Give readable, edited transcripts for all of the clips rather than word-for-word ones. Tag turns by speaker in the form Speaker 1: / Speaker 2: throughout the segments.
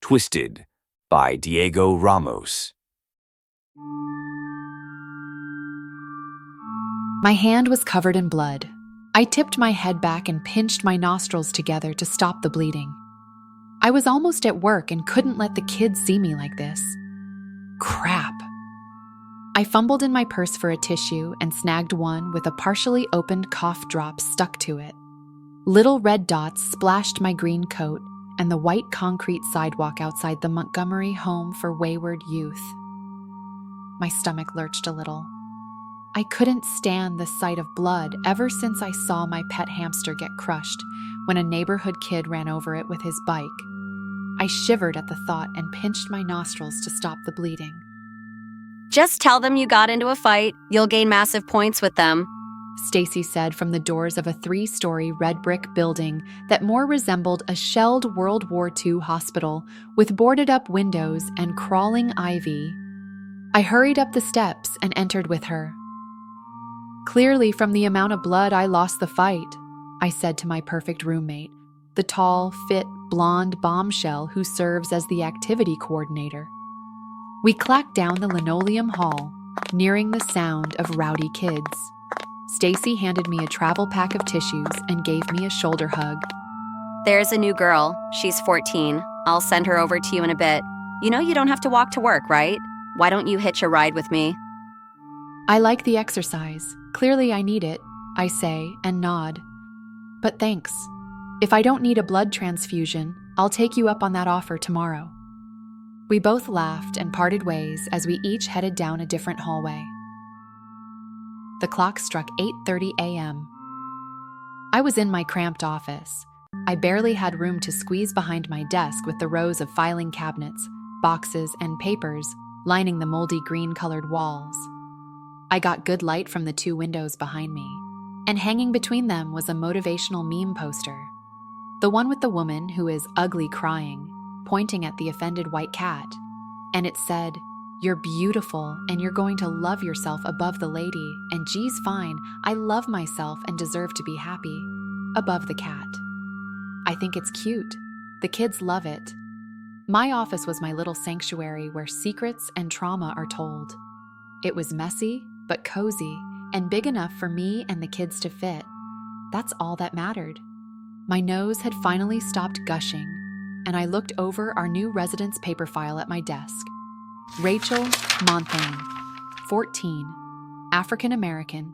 Speaker 1: Twisted by Diego Ramos.
Speaker 2: My hand was covered in blood. I tipped my head back and pinched my nostrils together to stop the bleeding. I was almost at work and couldn't let the kids see me like this. Crap. I fumbled in my purse for a tissue and snagged one with a partially opened cough drop stuck to it. Little red dots splashed my green coat and the white concrete sidewalk outside the Montgomery Home for Wayward Youth. My stomach lurched a little. I couldn't stand the sight of blood ever since I saw my pet hamster get crushed when a neighborhood kid ran over it with his bike. I shivered at the thought and pinched my nostrils to stop the bleeding.
Speaker 3: Just tell them you got into a fight. You'll gain massive points with them,
Speaker 2: Stacy said from the doors of a 3-story red brick building that more resembled a shelled World War II hospital with boarded-up windows and crawling ivy. I hurried up the steps and entered with her. Clearly, from the amount of blood, I lost the fight, I said to my perfect roommate, the tall, fit, blonde bombshell who serves as the activity coordinator. We clacked down the linoleum hall, nearing the sound of rowdy kids. Stacy handed me a travel pack of tissues and gave me a shoulder hug.
Speaker 3: There's a new girl. She's 14. I'll send her over to you in a bit. You know you don't have to walk to work, right? Why don't you hitch a ride with me?
Speaker 2: I like the exercise. Clearly I need it, I say and nod. But thanks. If I don't need a blood transfusion, I'll take you up on that offer tomorrow. We both laughed and parted ways as we each headed down a different hallway. The clock struck 8:30 a.m. I was in my cramped office. I barely had room to squeeze behind my desk with the rows of filing cabinets, boxes, and papers lining the moldy green-colored walls. I got good light from the 2 windows behind me, and hanging between them was a motivational meme poster. The one with the woman who is ugly crying, pointing at the offended white cat, and it said, "You're beautiful and you're going to love yourself above the lady, and geez fine, I love myself and deserve to be happy," above the cat. I think it's cute. The kids love it. My office was my little sanctuary where secrets and trauma are told. It was messy, but cozy, and big enough for me and the kids to fit. That's all that mattered. My nose had finally stopped gushing, and I looked over our new residence paper file at my desk. Rachel Montagne, 14, African-American,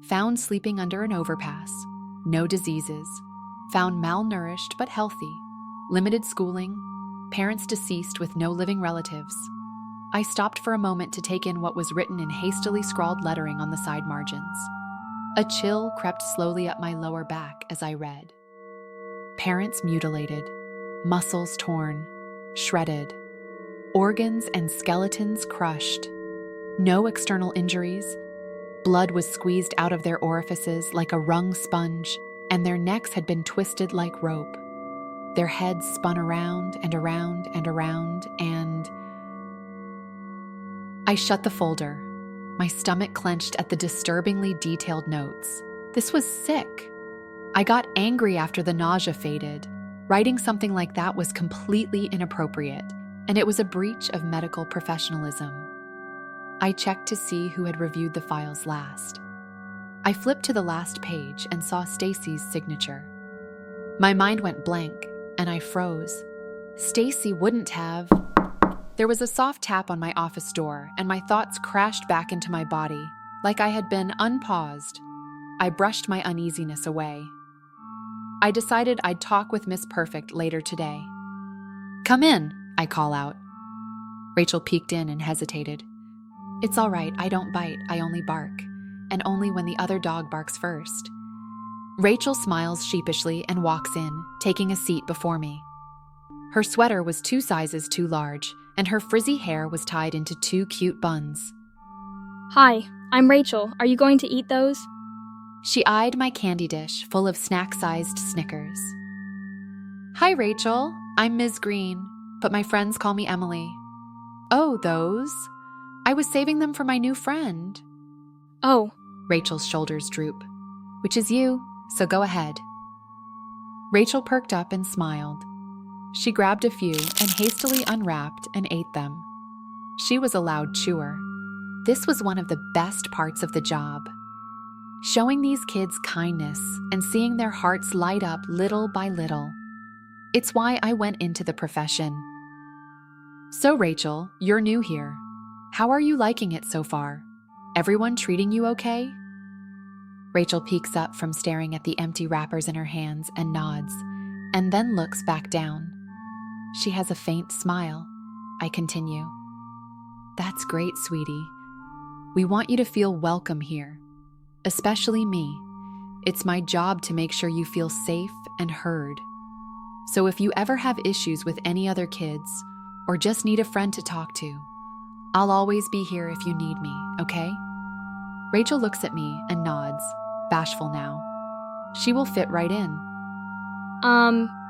Speaker 2: found sleeping under an overpass, no diseases, found malnourished but healthy, limited schooling, parents deceased with no living relatives. I stopped for a moment to take in what was written in hastily scrawled lettering on the side margins. A chill crept slowly up my lower back as I read. Parents mutilated, muscles torn, shredded, organs and skeletons crushed. No external injuries. Blood was squeezed out of their orifices like a wrung sponge, and their necks had been twisted like rope. Their heads spun around and around and around, and I shut the folder. My stomach clenched at the disturbingly detailed notes. This was sick. I got angry after the nausea faded. Writing something like that was completely inappropriate, and it was a breach of medical professionalism. I checked to see who had reviewed the files last. I flipped to the last page and saw Stacy's signature. My mind went blank, and I froze. Stacy wouldn't have. There was a soft tap on my office door, and my thoughts crashed back into my body, like I had been unpaused. I brushed my uneasiness away. I decided I'd talk with Miss Perfect later today. "Come in," I call out. Rachel peeked in and hesitated. "It's all right, I don't bite, I only bark, and only when the other dog barks first." Rachel smiles sheepishly and walks in, taking a seat before me. Her sweater was 2 sizes too large, and her frizzy hair was tied into 2 cute buns.
Speaker 4: "Hi, I'm Rachel. Are you going to eat those?"
Speaker 2: She eyed my candy dish full of snack-sized Snickers. "Hi, Rachel. I'm Ms. Green, but my friends call me Emily." "Oh, those? I was saving them for my new friend."
Speaker 4: "Oh."
Speaker 2: Rachel's shoulders droop. "Which is you, so go ahead." Rachel perked up and smiled. She grabbed a few and hastily unwrapped and ate them. She was a loud chewer. This was one of the best parts of the job. Showing these kids kindness and seeing their hearts light up little by little. It's why I went into the profession. So Rachel, you're new here. How are you liking it so far? Everyone treating you okay? Rachel peeks up from staring at the empty wrappers in her hands and nods, and then looks back down. She has a faint smile. I continue. That's great, sweetie. We want you to feel welcome here, especially me. It's my job to make sure you feel safe and heard. So if you ever have issues with any other kids, or just need a friend to talk to, I'll always be here if you need me, okay? Rachel looks at me and nods, bashful now. She will fit right in.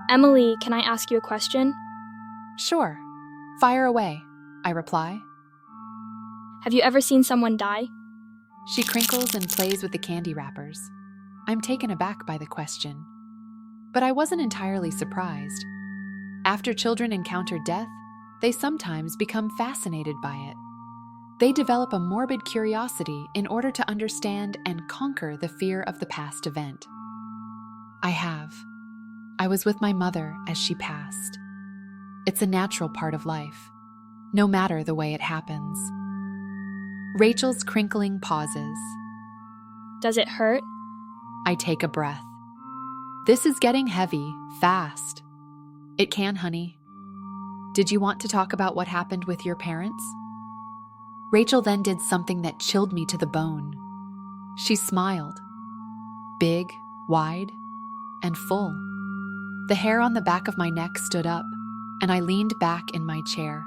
Speaker 4: Emily, can I ask you a question?
Speaker 2: Sure. Fire away, I reply.
Speaker 4: Have you ever seen someone die?
Speaker 2: She crinkles and plays with the candy wrappers. I'm taken aback by the question. But I wasn't entirely surprised. After children encounter death, they sometimes become fascinated by it. They develop a morbid curiosity in order to understand and conquer the fear of the past event. I have. I was with my mother as she passed. It's a natural part of life, no matter the way it happens. Rachel's crinkling pauses.
Speaker 4: Does it hurt?
Speaker 2: I take a breath. This is getting heavy, fast. It can, honey. Did you want to talk about what happened with your parents? Rachel then did something that chilled me to the bone. She smiled. Big, wide, and full. The hair on the back of my neck stood up, and I leaned back in my chair.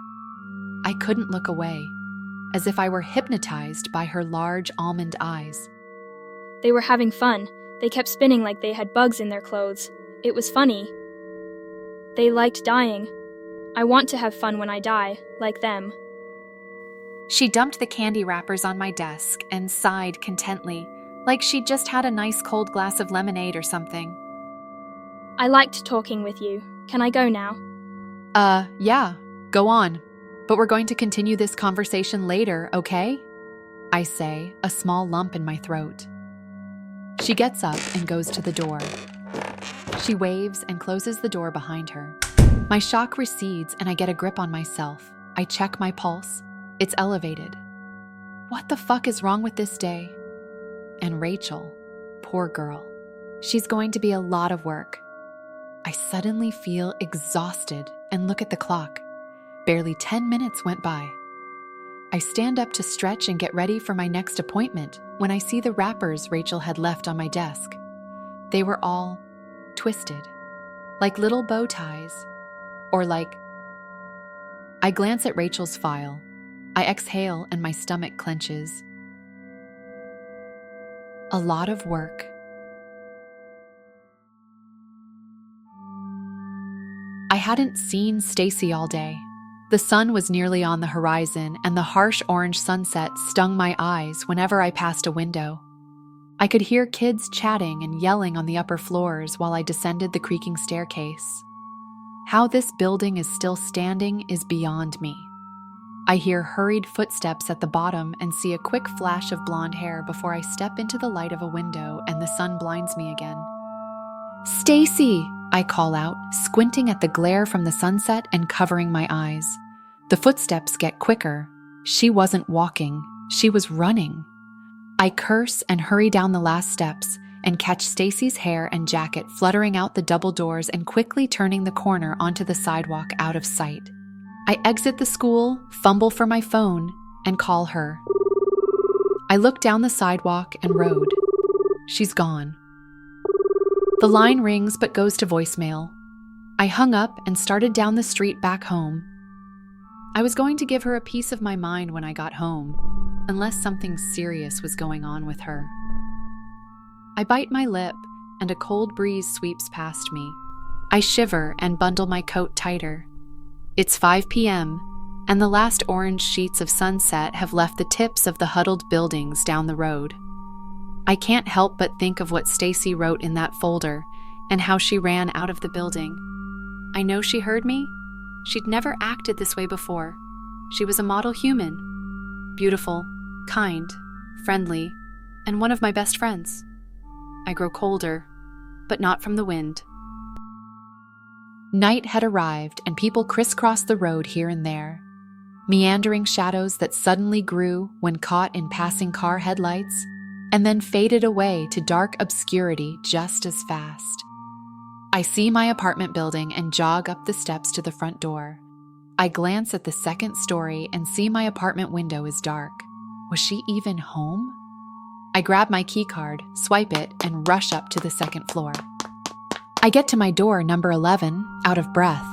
Speaker 2: I couldn't look away, as if I were hypnotized by her large almond eyes.
Speaker 4: They were having fun. They kept spinning like they had bugs in their clothes. It was funny. They liked dying. I want to have fun when I die, like them.
Speaker 2: She dumped the candy wrappers on my desk and sighed contently, like she'd just had a nice cold glass of lemonade or something.
Speaker 4: I liked talking with you. Can I go now?
Speaker 2: Yeah, go on. But we're going to continue this conversation later, okay? I say, a small lump in my throat. She gets up and goes to the door. She waves and closes the door behind her. My shock recedes and I get a grip on myself. I check my pulse. It's elevated. What the fuck is wrong with this day? And Rachel, poor girl. She's going to be a lot of work. I suddenly feel exhausted and look at the clock. Barely 10 minutes went by. I stand up to stretch and get ready for my next appointment when I see the wrappers Rachel had left on my desk. They were all twisted, like little bow ties, or like... I glance at Rachel's file. I exhale and my stomach clenches. A lot of work. I hadn't seen Stacy all day. The sun was nearly on the horizon, and the harsh orange sunset stung my eyes whenever I passed a window. I could hear kids chatting and yelling on the upper floors while I descended the creaking staircase. How this building is still standing is beyond me. I hear hurried footsteps at the bottom and see a quick flash of blonde hair before I step into the light of a window and the sun blinds me again. "Stacy!" I call out, squinting at the glare from the sunset and covering my eyes. The footsteps get quicker. She wasn't walking, she was running. I curse and hurry down the last steps and catch Stacy's hair and jacket fluttering out the double doors and quickly turning the corner onto the sidewalk out of sight. I exit the school, fumble for my phone, and call her. I look down the sidewalk and road. She's gone. The line rings but goes to voicemail. I hung up and started down the street back home. I was going to give her a piece of my mind when I got home, unless something serious was going on with her. I bite my lip and a cold breeze sweeps past me. I shiver and bundle my coat tighter. It's 5 p.m., and the last orange sheets of sunset have left the tips of the huddled buildings down the road. I can't help but think of what Stacy wrote in that folder and how she ran out of the building. I know she heard me. She'd never acted this way before. She was a model human. Beautiful, kind, friendly, and one of my best friends. I grow colder, but not from the wind. Night had arrived, and people crisscrossed the road here and there. Meandering shadows that suddenly grew when caught in passing car headlights, and then faded away to dark obscurity just as fast. I see my apartment building and jog up the steps to the front door. I glance at the second story and see my apartment window is dark. Was she even home? I grab my key card, swipe it, and rush up to the second floor. I get to my door, number 11, out of breath.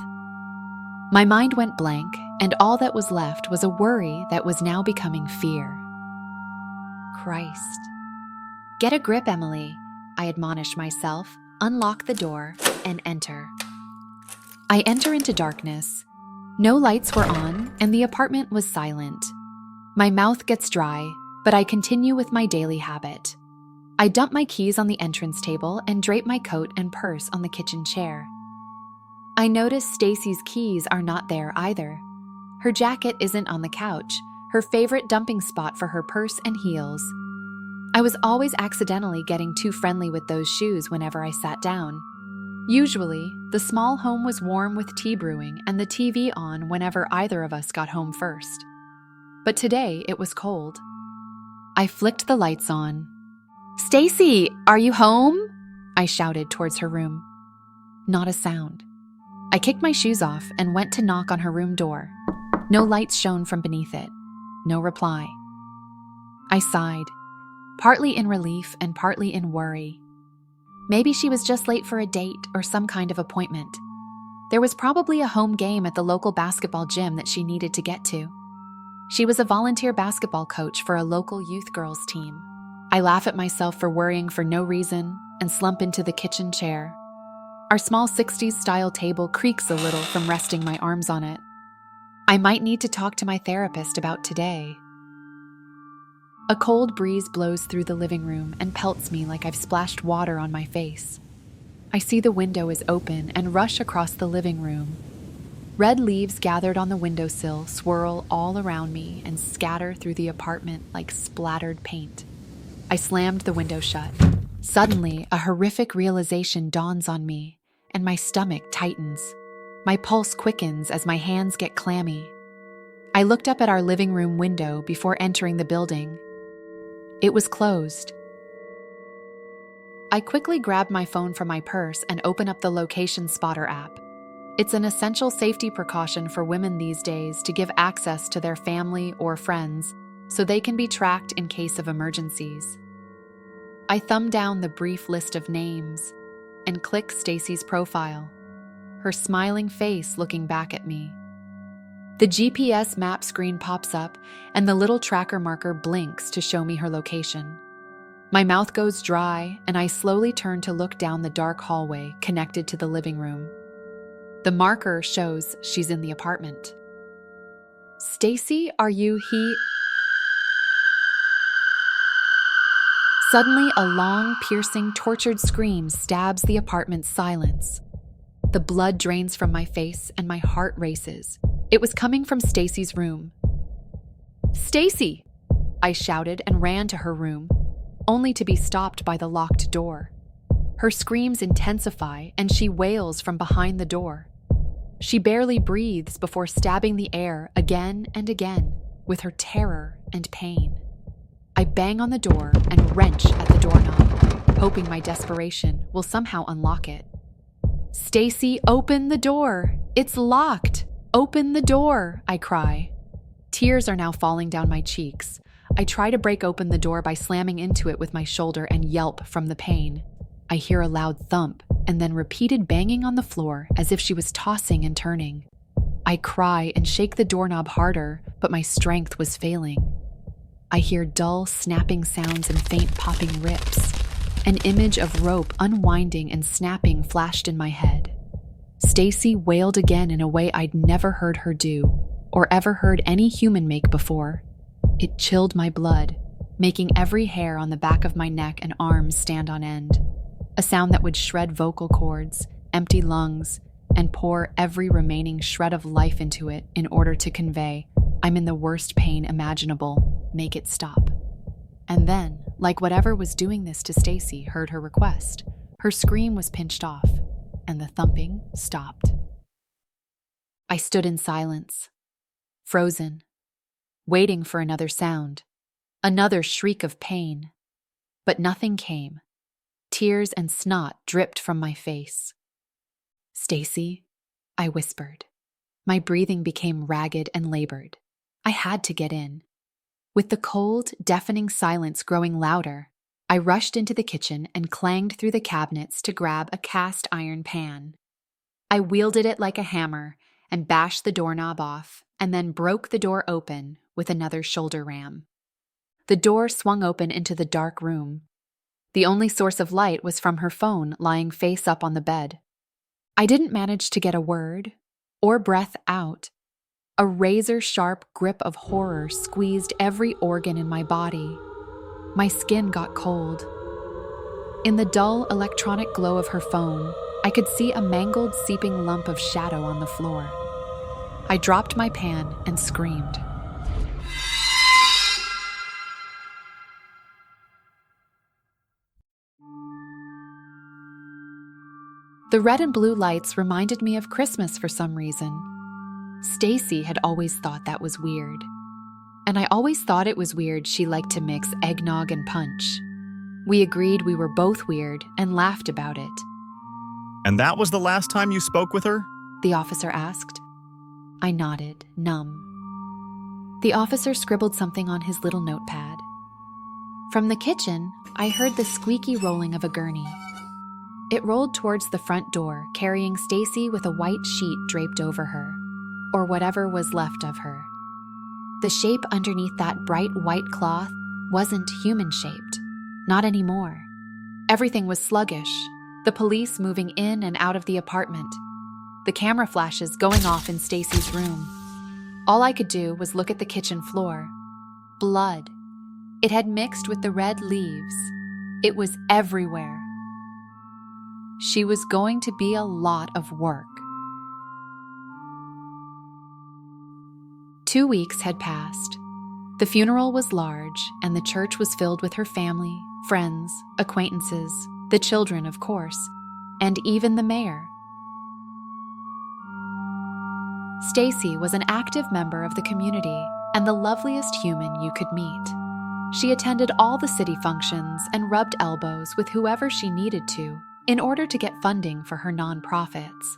Speaker 2: My mind went blank, and all that was left was a worry that was now becoming fear. Christ. Get a grip, Emily, I admonish myself, unlock the door, and enter. I enter into darkness. No lights were on, and the apartment was silent. My mouth gets dry, but I continue with my daily habit. I dump my keys on the entrance table and drape my coat and purse on the kitchen chair. I notice Stacy's keys are not there either. Her jacket isn't on the couch, her favorite dumping spot for her purse and heels. I was always accidentally getting too friendly with those shoes whenever I sat down. Usually, the small home was warm with tea brewing and the TV on whenever either of us got home first. But today it was cold. I flicked the lights on. "Stacy, are you home?" I shouted towards her room. Not a sound. I kicked my shoes off and went to knock on her room door. No lights shone from beneath it. No reply. I sighed, partly in relief and partly in worry. Maybe she was just late for a date or some kind of appointment. There was probably a home game at the local basketball gym that she needed to get to. She was a volunteer basketball coach for a local youth girls team. I laugh at myself for worrying for no reason and slump into the kitchen chair. Our small 60s-style table creaks a little from resting my arms on it. I might need to talk to my therapist about today. A cold breeze blows through the living room and pelts me like I've splashed water on my face. I see the window is open and rush across the living room. Red leaves gathered on the windowsill swirl all around me and scatter through the apartment like splattered paint. I slammed the window shut. Suddenly, a horrific realization dawns on me, and my stomach tightens. My pulse quickens as my hands get clammy. I looked up at our living room window before entering the building. It was closed. I quickly grabbed my phone from my purse and opened up the location spotter app. It's an essential safety precaution for women these days to give access to their family or friends so they can be tracked in case of emergencies. I thumb down the brief list of names and click Stacy's profile, her smiling face looking back at me. The GPS map screen pops up and the little tracker marker blinks to show me her location. My mouth goes dry and I slowly turn to look down the dark hallway connected to the living room. The marker shows she's in the apartment. "Stacy, are you he?" Suddenly, a long, piercing, tortured scream stabs the apartment's silence. The blood drains from my face and my heart races. It was coming from Stacy's room. "Stacy!" I shouted and ran to her room, only to be stopped by the locked door. Her screams intensify and she wails from behind the door. She barely breathes before stabbing the air again and again with her terror and pain. I bang on the door and wrench at the doorknob, hoping my desperation will somehow unlock it. "Stacy, open the door! It's locked! Open the door!" I cry. Tears are now falling down my cheeks. I try to break open the door by slamming into it with my shoulder and yelp from the pain. I hear a loud thump and then repeated banging on the floor as if she was tossing and turning. I cry and shake the doorknob harder, but my strength was failing. I hear dull, snapping sounds and faint popping rips. An image of rope unwinding and snapping flashed in my head. Stacy wailed again in a way I'd never heard her do, or ever heard any human make before. It chilled my blood, making every hair on the back of my neck and arms stand on end. A sound that would shred vocal cords, empty lungs, and pour every remaining shred of life into it in order to convey, I'm in the worst pain imaginable, make it stop. And then, like whatever was doing this to Stacy heard her request, her scream was pinched off, and the thumping stopped. I stood in silence, frozen, waiting for another sound, another shriek of pain. But nothing came. Tears and snot dripped from my face. "Stacy," I whispered. My breathing became ragged and labored. I had to get in. With the cold, deafening silence growing louder, I rushed into the kitchen and clanged through the cabinets to grab a cast iron pan. I wielded it like a hammer and bashed the doorknob off, and then broke the door open with another shoulder ram. The door swung open into the dark room. The only source of light was from her phone lying face up on the bed. I didn't manage to get a word or breath out. A razor-sharp grip of horror squeezed every organ in my body. My skin got cold. In the dull electronic glow of her phone, I could see a mangled, seeping lump of shadow on the floor. I dropped my pan and screamed. The red and blue lights reminded me of Christmas for some reason. Stacy had always thought that was weird. And I always thought it was weird she liked to mix eggnog and punch. We agreed we were both weird and laughed about it.
Speaker 5: And that was the last time you spoke with her?
Speaker 2: The officer asked. I nodded, numb. The officer scribbled something on his little notepad. From the kitchen, I heard the squeaky rolling of a gurney. It rolled towards the front door, carrying Stacy with a white sheet draped over her, or whatever was left of her. The shape underneath that bright white cloth wasn't human-shaped, not anymore. Everything was sluggish, the police moving in and out of the apartment, the camera flashes going off in Stacy's room. All I could do was look at the kitchen floor. Blood. It had mixed with the red leaves. It was everywhere. She was going to be a lot of work. 2 weeks had passed. The funeral was large, and the church was filled with her family, friends, acquaintances, the children, of course, and even the mayor. Stacy was an active member of the community and the loveliest human you could meet. She attended all the city functions and rubbed elbows with whoever she needed to in order to get funding for her nonprofits.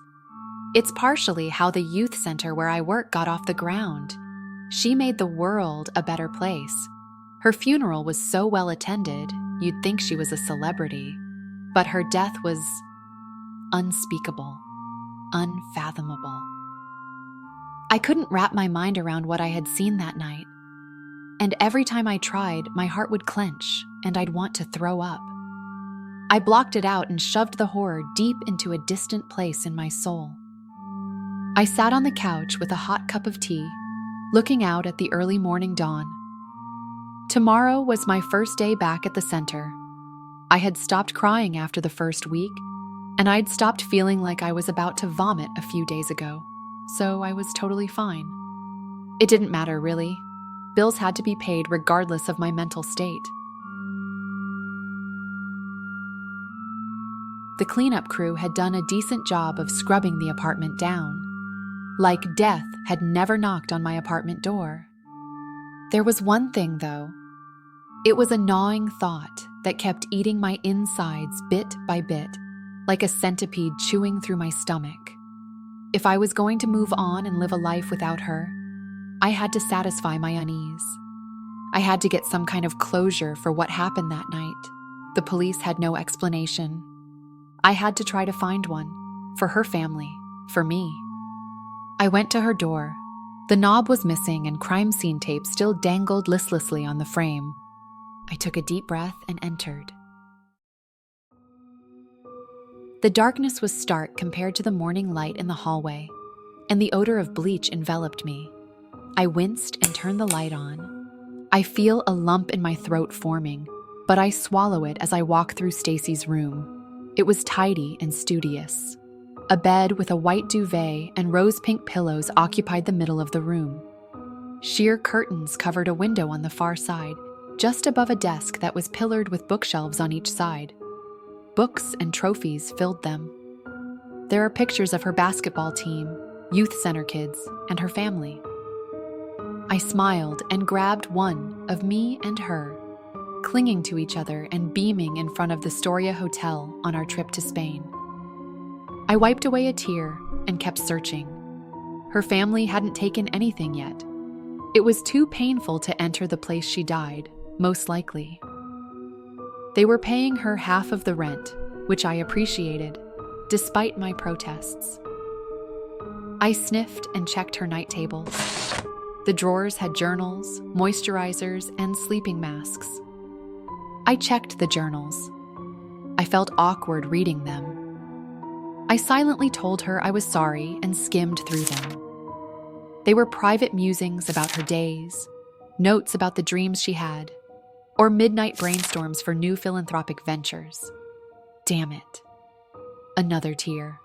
Speaker 2: It's partially how the youth center where I work got off the ground. She made the world a better place. Her funeral was so well attended, you'd think she was a celebrity. But her death was unspeakable, unfathomable. I couldn't wrap my mind around what I had seen that night. And every time I tried, my heart would clench and I'd want to throw up. I blocked it out and shoved the horror deep into a distant place in my soul. I sat on the couch with a hot cup of tea, looking out at the early morning dawn. Tomorrow was my first day back at the center. I had stopped crying after the first week, and I'd stopped feeling like I was about to vomit a few days ago, so I was totally fine. It didn't matter, really. Bills had to be paid regardless of my mental state. The cleanup crew had done a decent job of scrubbing the apartment down. Like death had never knocked on my apartment door. There was one thing, though. It was a gnawing thought that kept eating my insides bit by bit, like a centipede chewing through my stomach. If I was going to move on and live a life without her, I had to satisfy my unease. I had to get some kind of closure for what happened that night. The police had no explanation. I had to try to find one, for her family, for me. I went to her door. The knob was missing and crime scene tape still dangled listlessly on the frame. I took a deep breath and entered. The darkness was stark compared to the morning light in the hallway, and the odor of bleach enveloped me. I winced and turned the light on. I feel a lump in my throat forming, but I swallow it as I walk through Stacy's room. It was tidy and studious. A bed with a white duvet and rose-pink pillows occupied the middle of the room. Sheer curtains covered a window on the far side, just above a desk that was pillared with bookshelves on each side. Books and trophies filled them. There are pictures of her basketball team, youth center kids, and her family. I smiled and grabbed one of me and her, clinging to each other and beaming in front of the Storia Hotel on our trip to Spain. I wiped away a tear and kept searching. Her family hadn't taken anything yet. It was too painful to enter the place she died, most likely. They were paying her half of the rent, which I appreciated, despite my protests. I sniffed and checked her night tables. The drawers had journals, moisturizers, and sleeping masks. I checked the journals. I felt awkward reading them. I silently told her I was sorry and skimmed through them. They were private musings about her days, notes about the dreams she had, or midnight brainstorms for new philanthropic ventures. Damn it. Another tear.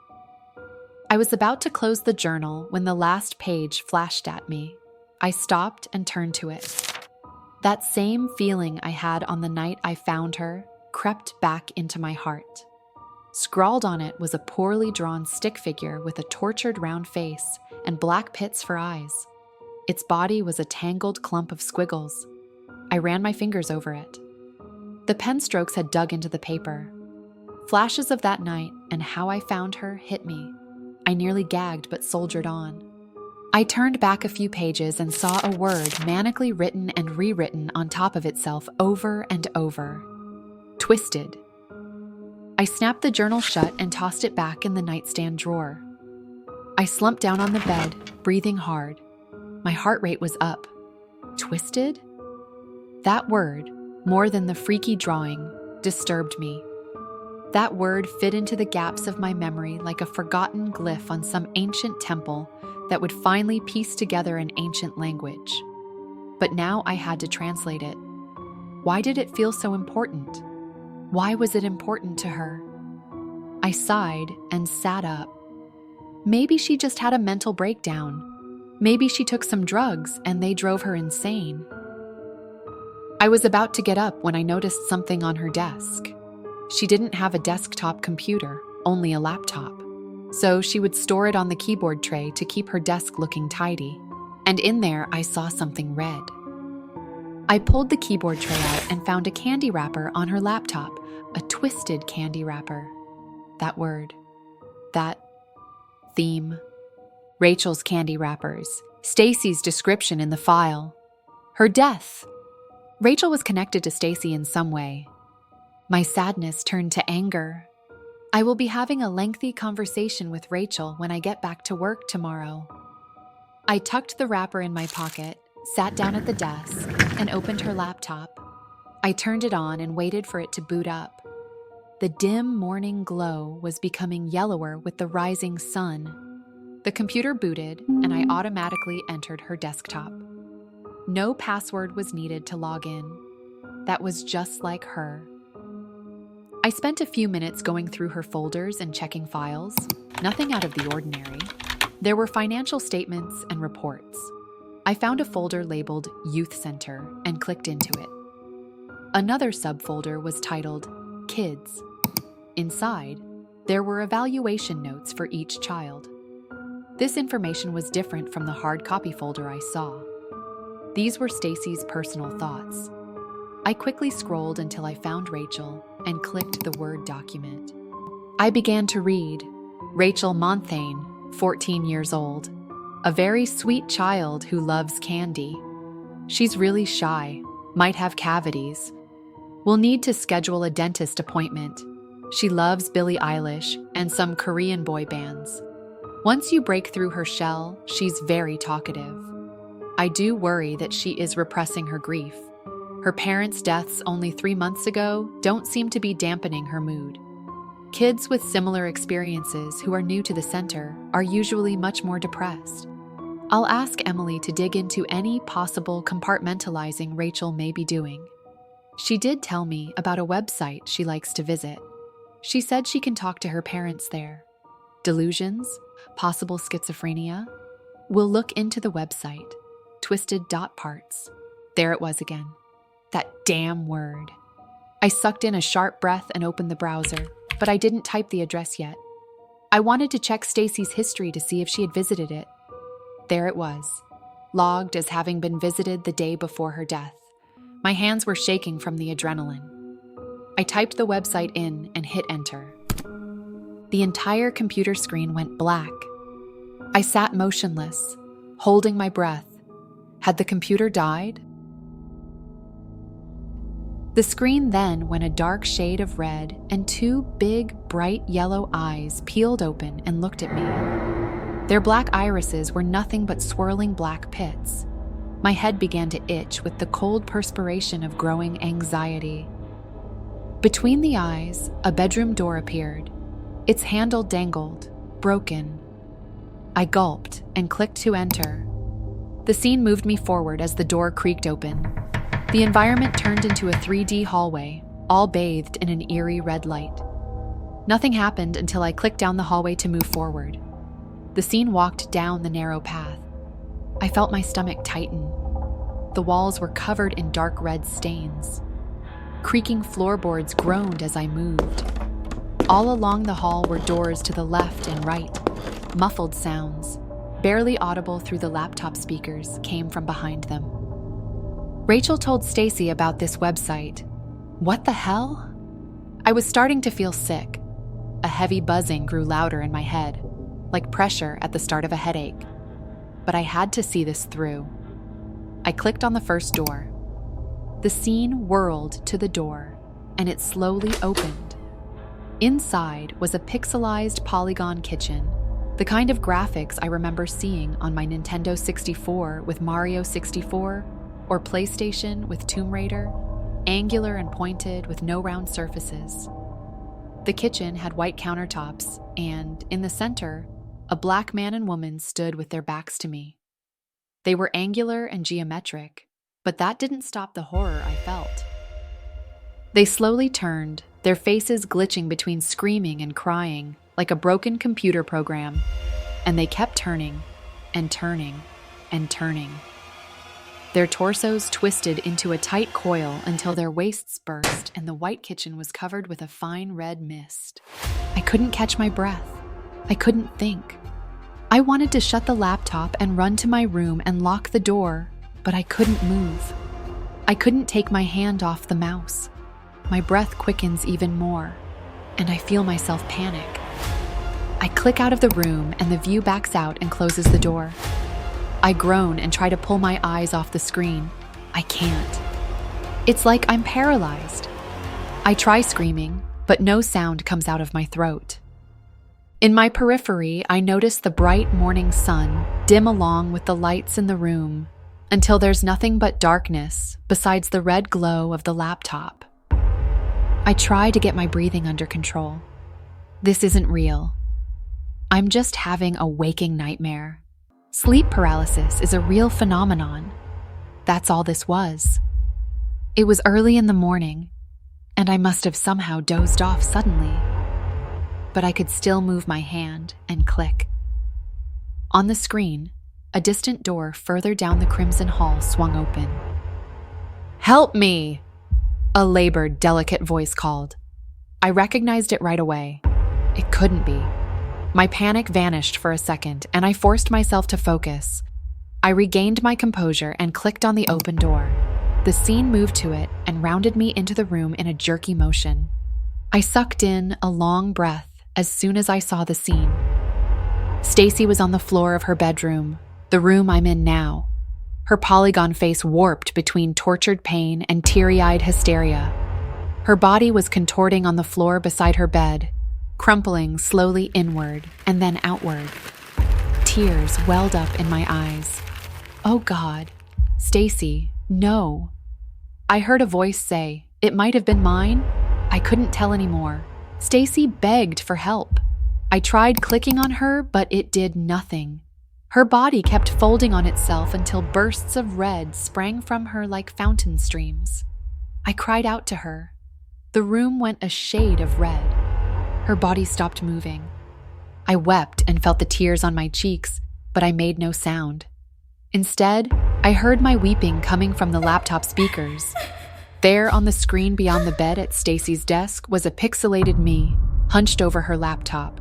Speaker 2: I was about to close the journal when the last page flashed at me. I stopped and turned to it. That same feeling I had on the night I found her crept back into my heart. Scrawled on it was a poorly drawn stick figure with a tortured round face and black pits for eyes. Its body was a tangled clump of squiggles. I ran my fingers over it. The pen strokes had dug into the paper. Flashes of that night and how I found her hit me. I nearly gagged but soldiered on. I turned back a few pages and saw a word manically written and rewritten on top of itself over and over. Twisted. I snapped the journal shut and tossed it back in the nightstand drawer. I slumped down on the bed, breathing hard. My heart rate was up. Twisted? That word, more than the freaky drawing, disturbed me. That word fit into the gaps of my memory like a forgotten glyph on some ancient temple that would finally piece together an ancient language. But now I had to translate it. Why did it feel so important? Why was it important to her? I sighed and sat up. Maybe she just had a mental breakdown. Maybe she took some drugs and they drove her insane. I was about to get up when I noticed something on her desk. She didn't have a desktop computer, only a laptop. So she would store it on the keyboard tray to keep her desk looking tidy. And in there, I saw something red. I pulled the keyboard tray out and found a candy wrapper on her laptop, a twisted candy wrapper. That word. That theme. Rachel's candy wrappers. Stacy's description in the file. Her death. Rachel was connected to Stacy in some way. My sadness turned to anger. I will be having a lengthy conversation with Rachel when I get back to work tomorrow. I tucked the wrapper in my pocket, sat down at the desk, and opened her laptop. I turned it on and waited for it to boot up. The dim morning glow was becoming yellower with the rising sun. The computer booted, and I automatically entered her desktop. No password was needed to log in. That was just like her. I spent a few minutes going through her folders and checking files. Nothing out of the ordinary. There were financial statements and reports. I found a folder labeled Youth Center and clicked into it. Another subfolder was titled Kids. Inside, there were evaluation notes for each child. This information was different from the hard copy folder I saw. These were Stacy's personal thoughts. I quickly scrolled until I found Rachel and clicked the Word document. I began to read. Rachel Monthane, 14 years old. A very sweet child who loves candy. She's really shy, might have cavities. Will need to schedule a dentist appointment. She loves Billie Eilish and some Korean boy bands. Once you break through her shell, she's very talkative. I do worry that she is repressing her grief. Her parents' deaths only 3 months ago don't seem to be dampening her mood. Kids with similar experiences who are new to the center are usually much more depressed. I'll ask Emily to dig into any possible compartmentalizing Rachel may be doing. She did tell me about a website she likes to visit. She said she can talk to her parents there. Delusions? Possible schizophrenia? We'll look into the website. Twisted dot parts. There it was again. That damn word. I sucked in a sharp breath and opened the browser, but I didn't type the address yet. I wanted to check Stacy's history to see if she had visited it. There it was, logged as having been visited the day before her death. My hands were shaking from the adrenaline. I typed the website in and hit enter. The entire computer screen went black. I sat motionless, holding my breath. Had the computer died? The screen then went a dark shade of red, and two big, bright yellow eyes peeled open and looked at me. Their black irises were nothing but swirling black pits. My head began to itch with the cold perspiration of growing anxiety. Between the eyes, a bedroom door appeared. Its handle dangled, broken. I gulped and clicked to enter. The scene moved me forward as the door creaked open. The environment turned into a 3D hallway, all bathed in an eerie red light. Nothing happened until I clicked down the hallway to move forward. The scene walked down the narrow path. I felt my stomach tighten. The walls were covered in dark red stains. Creaking floorboards groaned as I moved. All along the hall were doors to the left and right. Muffled sounds, barely audible through the laptop speakers, came from behind them. Rachel told Stacy about this website. What the hell? I was starting to feel sick. A heavy buzzing grew louder in my head, like pressure at the start of a headache. But I had to see this through. I clicked on the first door. The scene whirled to the door, and it slowly opened. Inside was a pixelized polygon kitchen, the kind of graphics I remember seeing on my Nintendo 64 with Mario 64, or PlayStation with Tomb Raider, angular and pointed with no round surfaces. The kitchen had white countertops, and in the center, a black man and woman stood with their backs to me. They were angular and geometric, but that didn't stop the horror I felt. They slowly turned, their faces glitching between screaming and crying, like a broken computer program, and they kept turning and turning and turning. Their torsos twisted into a tight coil until their waists burst and the white kitchen was covered with a fine red mist. I couldn't catch my breath. I couldn't think. I wanted to shut the laptop and run to my room and lock the door, but I couldn't move. I couldn't take my hand off the mouse. My breath quickens even more, and I feel myself panic. I click out of the room and the view backs out and closes the door. I groan and try to pull my eyes off the screen. I can't. It's like I'm paralyzed. I try screaming, but no sound comes out of my throat. In my periphery, I notice the bright morning sun dim along with the lights in the room until there's nothing but darkness besides the red glow of the laptop. I try to get my breathing under control. This isn't real. I'm just having a waking nightmare. Sleep paralysis is a real phenomenon. That's all this was. It was early in the morning, and I must have somehow dozed off suddenly. But I could still move my hand and click. On the screen, a distant door further down the crimson hall swung open. "Help me!" a labored, delicate voice called. I recognized it right away. It couldn't be. My panic vanished for a second, and I forced myself to focus. I regained my composure and clicked on the open door. The scene moved to it and rounded me into the room in a jerky motion. I sucked in a long breath as soon as I saw the scene. Stacy was on the floor of her bedroom, the room I'm in now. Her polygon face warped between tortured pain and teary-eyed hysteria. Her body was contorting on the floor beside her bed, crumpling slowly inward and then outward. Tears welled up in my eyes. Oh God, Stacy, no. I heard a voice say, it might have been mine. I couldn't tell anymore. Stacy begged for help. I tried clicking on her, but it did nothing. Her body kept folding on itself until bursts of red sprang from her like fountain streams. I cried out to her. The room went a shade of red. Her body stopped moving. I wept and felt the tears on my cheeks, but I made no sound. Instead, I heard my weeping coming from the laptop speakers. There on the screen beyond the bed at Stacy's desk was a pixelated me, hunched over her laptop.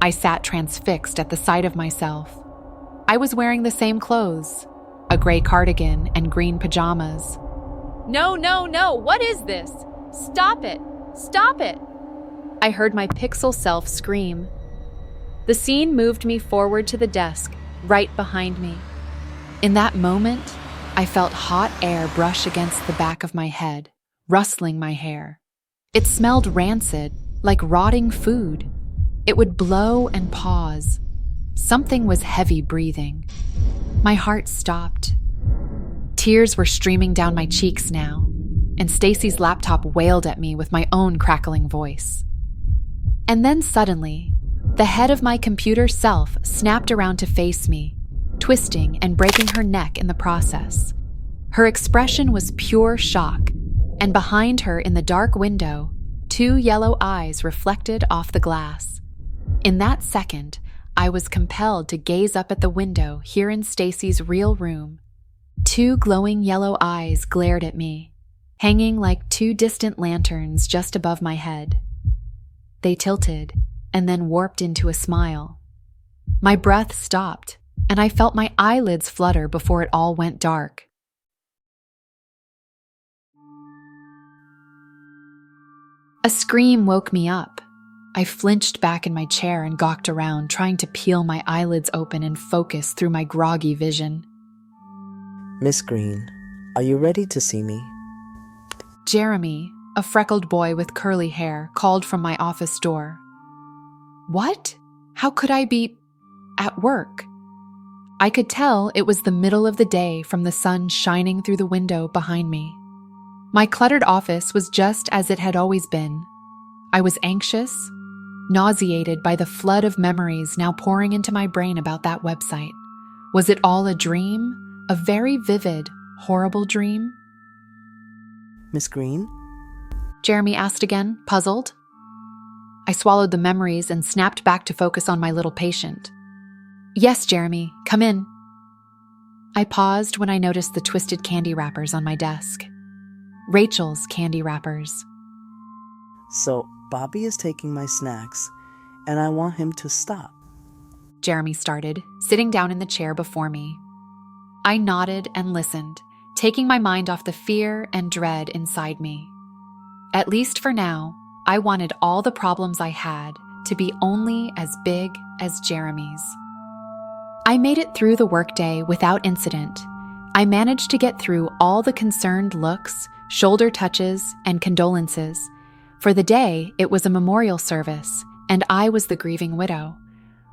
Speaker 2: I sat transfixed at the sight of myself. I was wearing the same clothes, a gray cardigan and green pajamas.
Speaker 6: No, what is this? Stop it! Stop it!
Speaker 2: I heard my pixel self scream. The scene moved me forward to the desk, right behind me. In that moment, I felt hot air brush against the back of my head, rustling my hair. It smelled rancid, like rotting food. It would blow and pause. Something was heavy breathing. My heart stopped. Tears were streaming down my cheeks now, and Stacy's laptop wailed at me with my own crackling voice. And then suddenly, the head of my computer self snapped around to face me, twisting and breaking her neck in the process. Her expression was pure shock, and behind her in the dark window, 2 yellow eyes reflected off the glass. In that second, I was compelled to gaze up at the window here in Stacy's real room. 2 glowing yellow eyes glared at me, hanging like 2 distant lanterns just above my head. They tilted and then warped into a smile. My breath stopped, and I felt my eyelids flutter before it all went dark. A scream woke me up. I flinched back in my chair and gawked around, trying to peel my eyelids open and focus through my groggy vision.
Speaker 7: Miss Green, are you ready to see me?
Speaker 2: Jeremy, a freckled boy with curly hair, called from my office door. What? How could I be at work? I could tell it was the middle of the day from the sun shining through the window behind me. My cluttered office was just as it had always been. I was anxious, nauseated by the flood of memories now pouring into my brain about that website. Was it all a dream? A very vivid, horrible dream?
Speaker 7: Miss Green?
Speaker 2: Jeremy asked again, puzzled. I swallowed the memories and snapped back to focus on my little patient. Yes, Jeremy, come in. I paused when I noticed the twisted candy wrappers on my desk. Rachel's candy wrappers.
Speaker 7: So, Bobby is taking my snacks, and I want him to stop.
Speaker 2: Jeremy started, sitting down in the chair before me. I nodded and listened, taking my mind off the fear and dread inside me. At least for now, I wanted all the problems I had to be only as big as Jeremy's. I made it through the workday without incident. I managed to get through all the concerned looks, shoulder touches, and condolences. For the day, it was a memorial service, and I was the grieving widow.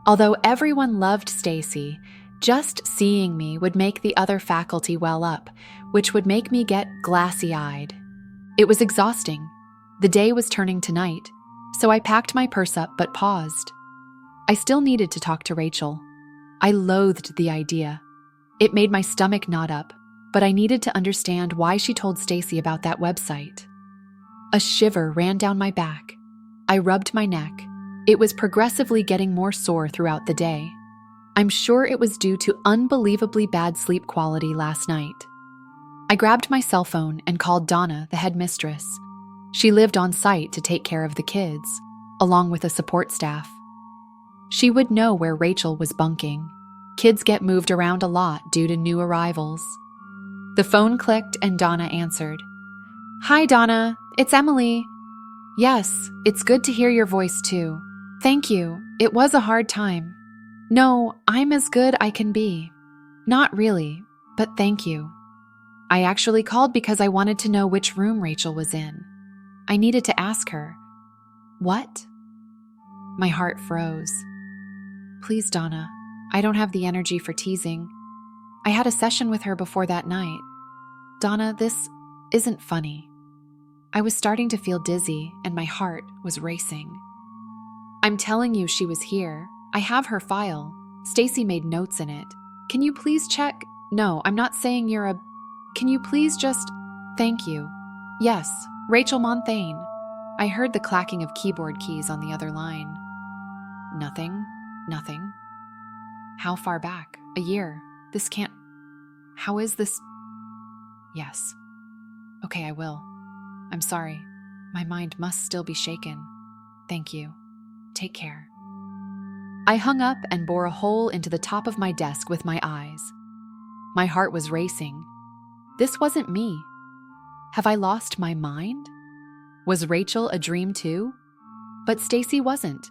Speaker 2: Although everyone loved Stacy, just seeing me would make the other faculty well up, which would make me get glassy-eyed. It was exhausting. The day was turning to night, so I packed my purse up but paused. I still needed to talk to Rachel. I loathed the idea. It made my stomach knot up, but I needed to understand why she told Stacy about that website. A shiver ran down my back. I rubbed my neck. It was progressively getting more sore throughout the day. I'm sure it was due to unbelievably bad sleep quality last night. I grabbed my cell phone and called Donna, the headmistress. She lived on site to take care of the kids, along with a support staff. She would know where Rachel was bunking. Kids get moved around a lot due to new arrivals. The phone clicked and Donna answered. Hi, Donna. It's Emily. Yes, it's good to hear your voice too. Thank you. It was a hard time. No, I'm as good I can be. Not really, but thank you. I actually called because I wanted to know which room Rachel was in. I needed to ask her. What? My heart froze. Please, Donna, I don't have the energy for teasing. I had a session with her before that night. Donna, this isn't funny. I was starting to feel dizzy and my heart was racing. I'm telling you she was here. I have her file. Stacy made notes in it. Can you please check? No, I'm not saying you're a... Can you please just... Thank you. Yes, Rachel Monthane. I heard the clacking of keyboard keys on the other line. Nothing. Nothing. How far back? A year. This can't... How is this? Yes. Okay, I will. I'm sorry. My mind must still be shaken. Thank you. Take care. I hung up and bore a hole into the top of my desk with my eyes. My heart was racing. This wasn't me. Have I lost my mind? Was Rachel a dream too? But Stacy wasn't.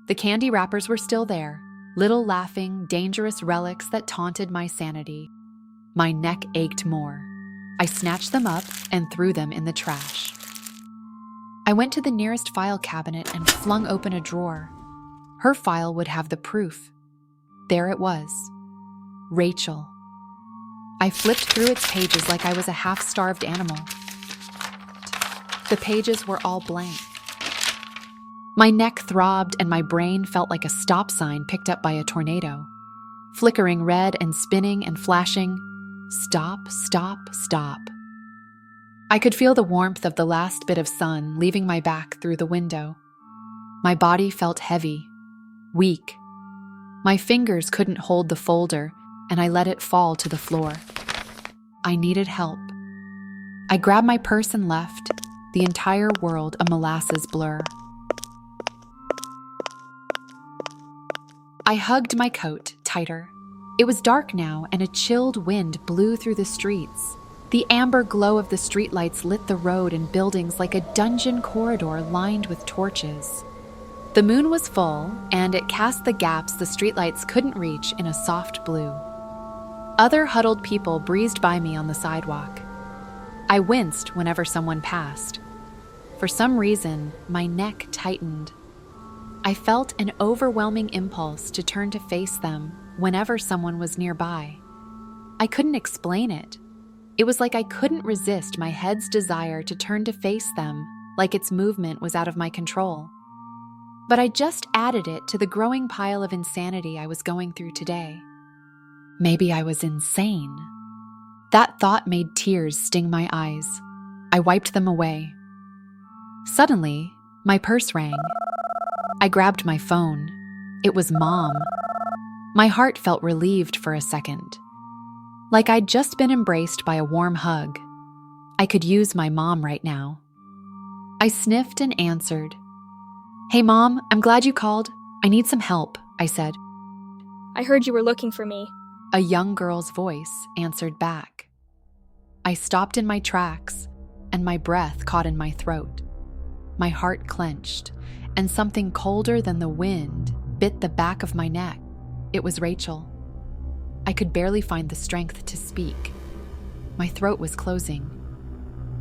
Speaker 2: The candy wrappers were still there, little laughing, dangerous relics that taunted my sanity. My neck ached more. I snatched them up and threw them in the trash. I went to the nearest file cabinet and flung open a drawer. Her file would have the proof. There it was. Rachel. I flipped through its pages like I was a half-starved animal. The pages were all blank. My neck throbbed and my brain felt like a stop sign picked up by a tornado. Flickering red and spinning and flashing. Stop, stop, stop. I could feel the warmth of the last bit of sun leaving my back through the window. My body felt heavy, weak. My fingers couldn't hold the folder, and I let it fall to the floor. I needed help. I grabbed my purse and left, the entire world a molasses blur. I hugged my coat tighter. It was dark now, and a chilled wind blew through the streets. The amber glow of the streetlights lit the road and buildings like a dungeon corridor lined with torches. The moon was full, and it cast the gaps the streetlights couldn't reach in a soft blue. Other huddled people breezed by me on the sidewalk. I winced whenever someone passed. For some reason, my neck tightened. I felt an overwhelming impulse to turn to face them whenever someone was nearby. I couldn't explain it. It was like I couldn't resist my head's desire to turn to face them, like its movement was out of my control. But I just added it to the growing pile of insanity I was going through today. Maybe I was insane. That thought made tears sting my eyes. I wiped them away. Suddenly, my purse rang. I grabbed my phone. It was Mom. My heart felt relieved for a second. Like I'd just been embraced by a warm hug. I could use my mom right now. I sniffed and answered. "Hey, Mom, I'm glad you called. I need some help," I said.
Speaker 4: I heard you were looking for me.
Speaker 2: A young girl's voice answered back. I stopped in my tracks, and my breath caught in my throat. My heart clenched, and something colder than the wind bit the back of my neck. It was Rachel. I could barely find the strength to speak. My throat was closing.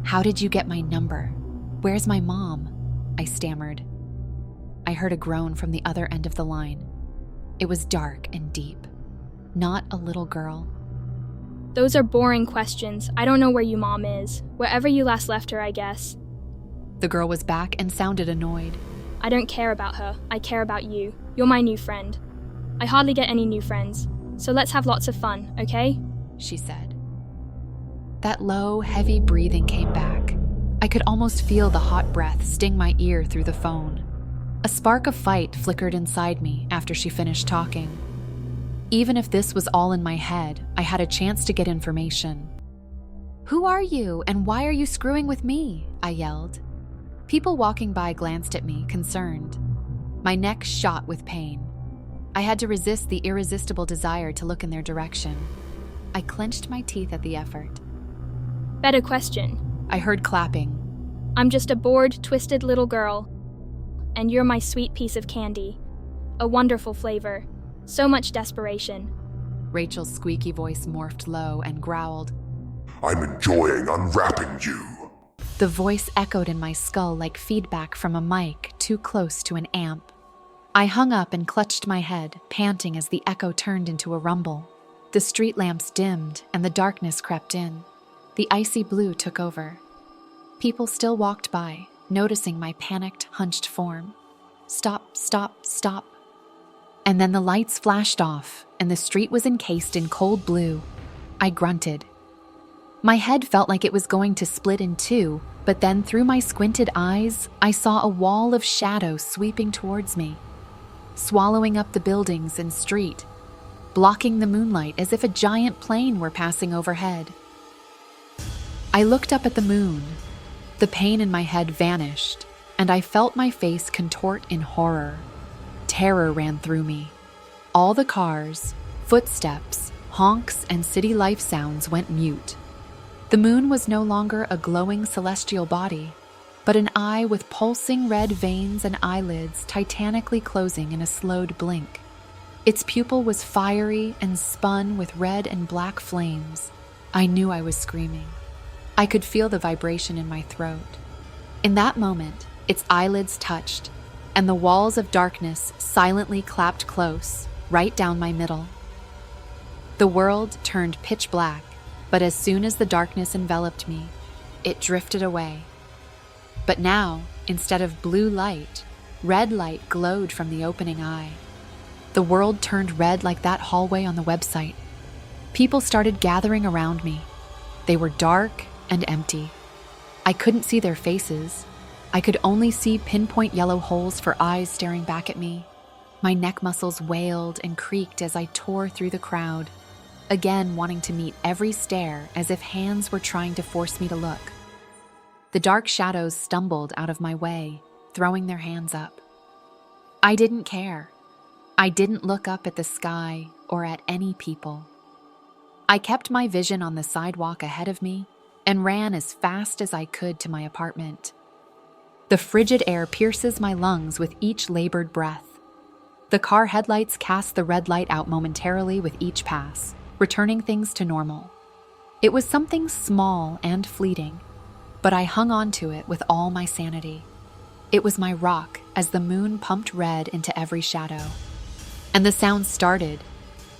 Speaker 2: "How did you get my number? Where's my mom?" I stammered. I heard a groan from the other end of the line. It was dark and deep. Not a little girl.
Speaker 4: Those are boring questions. I don't know where your mom is. Wherever you last left her, I guess.
Speaker 2: The girl was back and sounded annoyed.
Speaker 4: I don't care about her. I care about you. You're my new friend. I hardly get any new friends, so let's have lots of fun, okay?
Speaker 2: She said. That low, heavy breathing came back. I could almost feel the hot breath sting my ear through the phone. A spark of fight flickered inside me after she finished talking. Even if this was all in my head, I had a chance to get information. "Who are you, and why are you screwing with me?" I yelled. People walking by glanced at me, concerned. My neck shot with pain. I had to resist the irresistible desire to look in their direction. I clenched my teeth at the effort.
Speaker 4: Better question.
Speaker 2: I heard clapping.
Speaker 4: I'm just a bored, twisted little girl. And you're my sweet piece of candy. A wonderful flavor. So much desperation.
Speaker 2: Rachel's squeaky voice morphed low and growled.
Speaker 8: "I'm enjoying unwrapping you."
Speaker 2: The voice echoed in my skull like feedback from a mic too close to an amp. I hung up and clutched my head, panting as the echo turned into a rumble. The street lamps dimmed and the darkness crept in. The icy blue took over. People still walked by, noticing my panicked, hunched form. Stop, stop, stop. And then the lights flashed off, and the street was encased in cold blue. I grunted. My head felt like it was going to split in two, but then through my squinted eyes, I saw a wall of shadow sweeping towards me. swallowing up the buildings and street, blocking the moonlight as if a giant plane were passing overhead. I looked up at the moon. The pain in my head vanished, and I felt my face contort in horror. Terror ran through me. All the cars, footsteps, honks, and city life sounds went mute. The moon was no longer a glowing celestial body, but an eye with pulsing red veins and eyelids titanically closing in a slowed blink. Its pupil was fiery and spun with red and black flames. I knew I was screaming. I could feel the vibration in my throat. In that moment, its eyelids touched, and the walls of darkness silently clapped close, right down my middle. The world turned pitch black, but as soon as the darkness enveloped me, it drifted away. But now, instead of blue light, red light glowed from the opening eye. The world turned red like that hallway on the website. People started gathering around me. They were dark and empty. I couldn't see their faces. I could only see pinpoint yellow holes for eyes staring back at me. My neck muscles wailed and creaked as I tore through the crowd, again wanting to meet every stare as if hands were trying to force me to look. The dark shadows stumbled out of my way, throwing their hands up. I didn't care. I didn't look up at the sky or at any people. I kept my vision on the sidewalk ahead of me and ran as fast as I could to my apartment. The frigid air pierces my lungs with each labored breath. The car headlights cast the red light out momentarily with each pass, returning things to normal. It was something small and fleeting, but I hung on to it with all my sanity. It was my rock as the moon pumped red into every shadow. And the sounds started.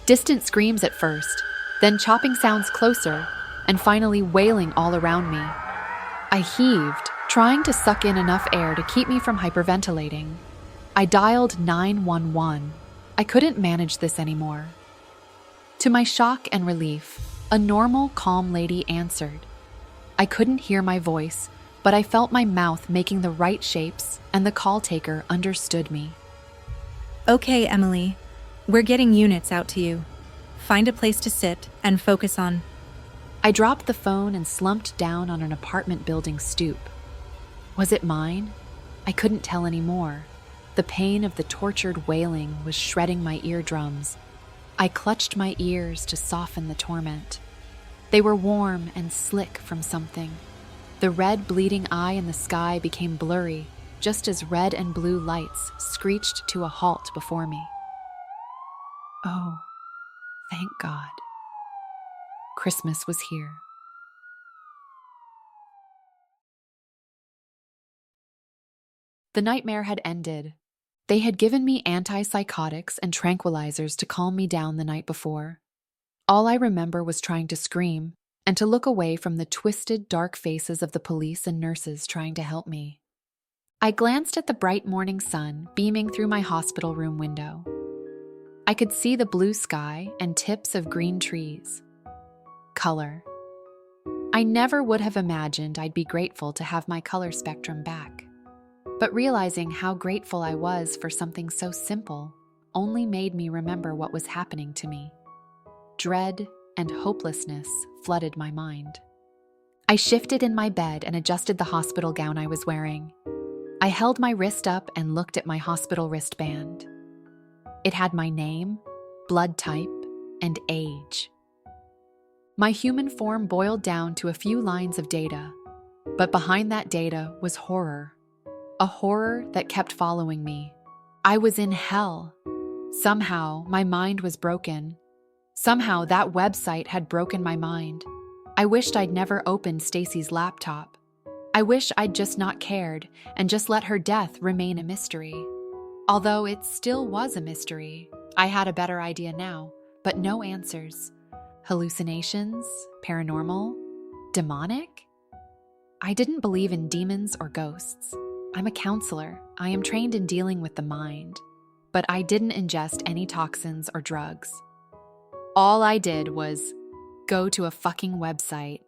Speaker 2: Distant screams at first, then chopping sounds closer, and finally wailing all around me. I heaved, trying to suck in enough air to keep me from hyperventilating. I dialed 911. I couldn't manage this anymore. To my shock and relief, a normal, calm lady answered. I couldn't hear my voice, but I felt my mouth making the right shapes, and the call taker understood me.
Speaker 9: Okay, Emily. We're getting units out to you. Find a place to sit and focus on.
Speaker 2: I dropped the phone and slumped down on an apartment building stoop. Was it mine? I couldn't tell anymore. The pain of the tortured wailing was shredding my eardrums. I clutched my ears to soften the torment. They were warm and slick from something. The red bleeding eye in the sky became blurry, just as red and blue lights screeched to a halt before me. Oh, thank God. Christmas was here. The nightmare had ended. They had given me antipsychotics and tranquilizers to calm me down the night before. All I remember was trying to scream and to look away from the twisted, dark faces of the police and nurses trying to help me. I glanced at the bright morning sun beaming through my hospital room window. I could see the blue sky and tips of green trees. Color. I never would have imagined I'd be grateful to have my color spectrum back. But realizing how grateful I was for something so simple only made me remember what was happening to me. Dread and hopelessness flooded my mind. I shifted in my bed and adjusted the hospital gown I was wearing. I held my wrist up and looked at my hospital wristband. It had my name, blood type, and age. My human form boiled down to a few lines of data, but behind that data was horror. A horror that kept following me. I was in hell. Somehow, my mind was broken. Somehow, that website had broken my mind. I wished I'd never opened Stacy's laptop. I wish I'd just not cared and just let her death remain a mystery. Although it still was a mystery, I had a better idea now, but no answers. Hallucinations? Paranormal? Demonic? I didn't believe in demons or ghosts. I'm a counselor. I am trained in dealing with the mind, but I didn't ingest any toxins or drugs. All I did was go to a fucking website.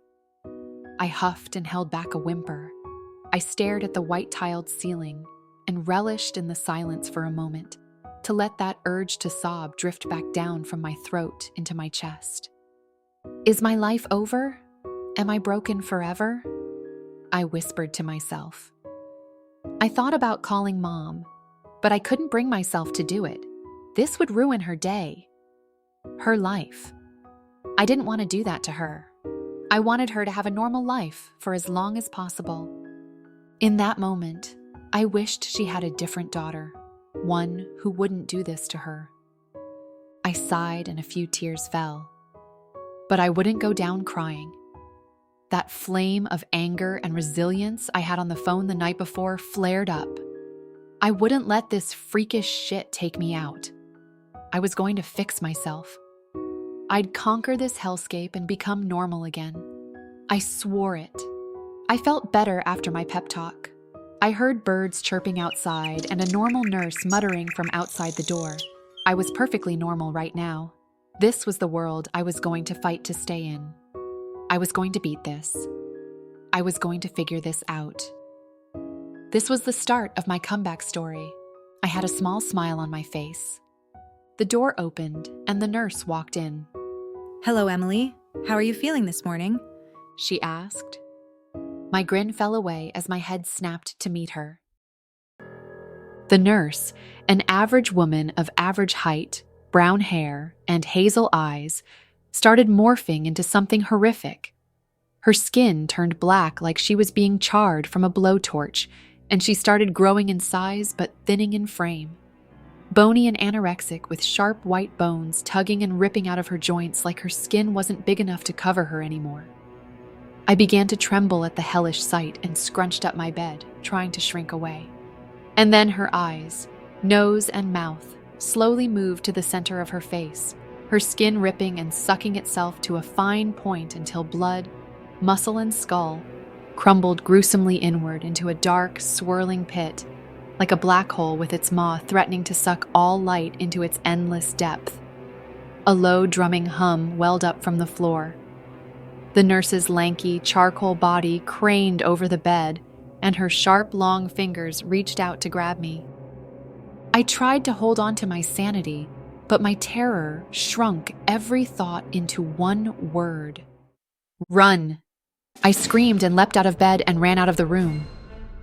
Speaker 2: I huffed and held back a whimper. I stared at the white-tiled ceiling and relished in the silence for a moment. to let that urge to sob drift back down from my throat into my chest. Is my life over? Am I broken forever? I whispered to myself. I thought about calling Mom, but I couldn't bring myself to do it. This would ruin her day, her life. I didn't want to do that to her. I wanted her to have a normal life for as long as possible. In that moment, I wished she had a different daughter, one who wouldn't do this to her. I sighed and a few tears fell. But I wouldn't go down crying. That flame of anger and resilience I had on the phone the night before flared up. I wouldn't let this freakish shit take me out. I was going to fix myself. I'd conquer this hellscape and become normal again. I swore it. I felt better after my pep talk. I heard birds chirping outside and a normal nurse muttering from outside the door. I was perfectly normal right now. This was the world I was going to fight to stay in. I was going to beat this. I was going to figure this out. This was the start of my comeback story. I had a small smile on my face. The door opened and the nurse walked in.
Speaker 9: Hello, Emily. How are you feeling this morning?
Speaker 2: She asked. My grin fell away as my head snapped to meet her. The nurse, an average woman of average height, brown hair, and hazel eyes, started morphing into something horrific. Her skin turned black like she was being charred from a blowtorch, and she started growing in size but thinning in frame. Bony and anorexic with sharp white bones tugging and ripping out of her joints like her skin wasn't big enough to cover her anymore. I began to tremble at the hellish sight and scrunched up my bed, trying to shrink away. And then her eyes, nose and mouth, slowly moved to the center of her face, her skin ripping and sucking itself to a fine point until blood, muscle and skull crumbled gruesomely inward into a dark, swirling pit, like a black hole with its maw threatening to suck all light into its endless depth. A low drumming hum welled up from the floor. The nurse's lanky, charcoal body craned over the bed, and her sharp, long fingers reached out to grab me. I tried to hold on to my sanity, but my terror shrunk every thought into one word. Run! I screamed and leapt out of bed and ran out of the room.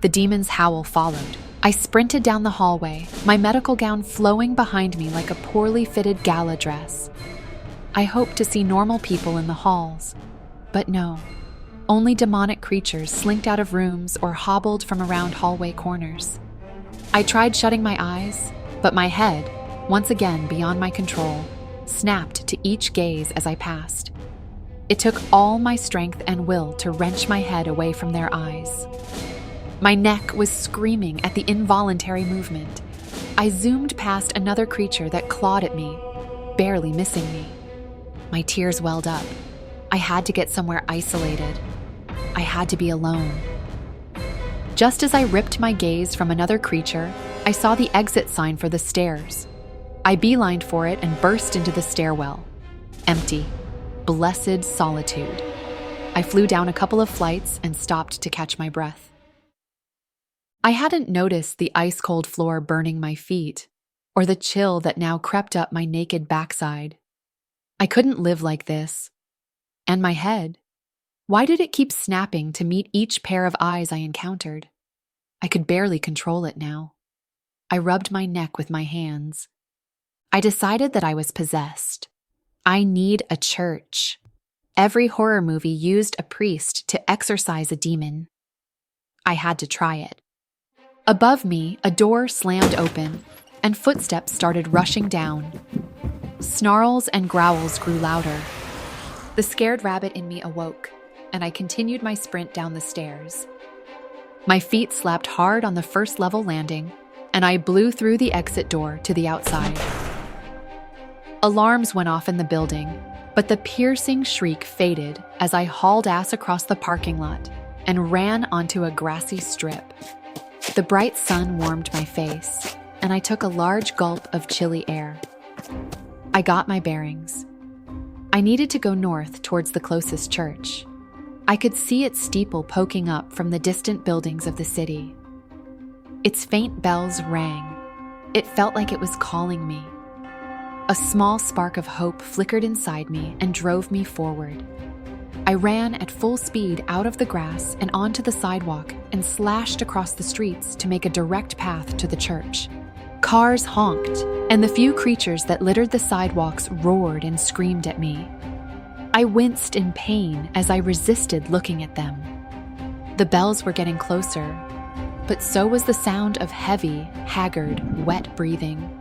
Speaker 2: The demon's howl followed. I sprinted down the hallway, my medical gown flowing behind me like a poorly fitted gala dress. I hoped to see normal people in the halls. But no, only demonic creatures slinked out of rooms or hobbled from around hallway corners. I tried shutting my eyes, but my head, once again beyond my control, snapped to each gaze as I passed. It took all my strength and will to wrench my head away from their eyes. My neck was screaming at the involuntary movement. I zoomed past another creature that clawed at me, barely missing me. My tears welled up. I had to get somewhere isolated. I had to be alone. Just as I ripped my gaze from another creature, I saw the exit sign for the stairs. I beelined for it and burst into the stairwell. Empty. Blessed solitude. I flew down a couple of flights and stopped to catch my breath. I hadn't noticed the ice-cold floor burning my feet, or the chill that now crept up my naked backside. I couldn't live like this. And my head, why did it keep snapping to meet each pair of eyes I encountered? I could barely control it now. I rubbed my neck with my hands. I decided that I was possessed. I need a church. Every horror movie used a priest to exorcise a demon. I had to try it. Above me, a door slammed open, and footsteps started rushing down. Snarls and growls grew louder. The scared rabbit in me awoke, and I continued my sprint down the stairs. My feet slapped hard on the first level landing, and I blew through the exit door to the outside. Alarms went off in the building, but the piercing shriek faded as I hauled ass across the parking lot and ran onto a grassy strip. The bright sun warmed my face, and I took a large gulp of chilly air. I got my bearings. I needed to go north towards the closest church. I could see its steeple poking up from the distant buildings of the city. Its faint bells rang, It felt like it was calling me. A small spark of hope flickered inside me and drove me forward. I ran at full speed out of the grass and onto the sidewalk and slashed across the streets to make a direct path to the church. Cars honked, and the few creatures that littered the sidewalks roared and screamed at me. I winced in pain as I resisted looking at them. The bells were getting closer, but so was the sound of heavy, haggard, wet breathing.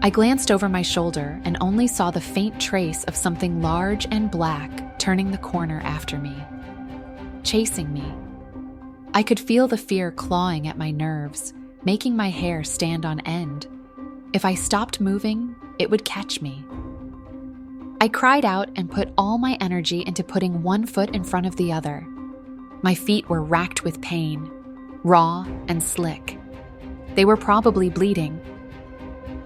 Speaker 2: I glanced over my shoulder and only saw the faint trace of something large and black turning the corner after me, chasing me. I could feel the fear clawing at my nerves, making my hair stand on end. If I stopped moving, it would catch me. I cried out and put all my energy into putting one foot in front of the other. My feet were racked with pain, raw and slick. They were probably bleeding.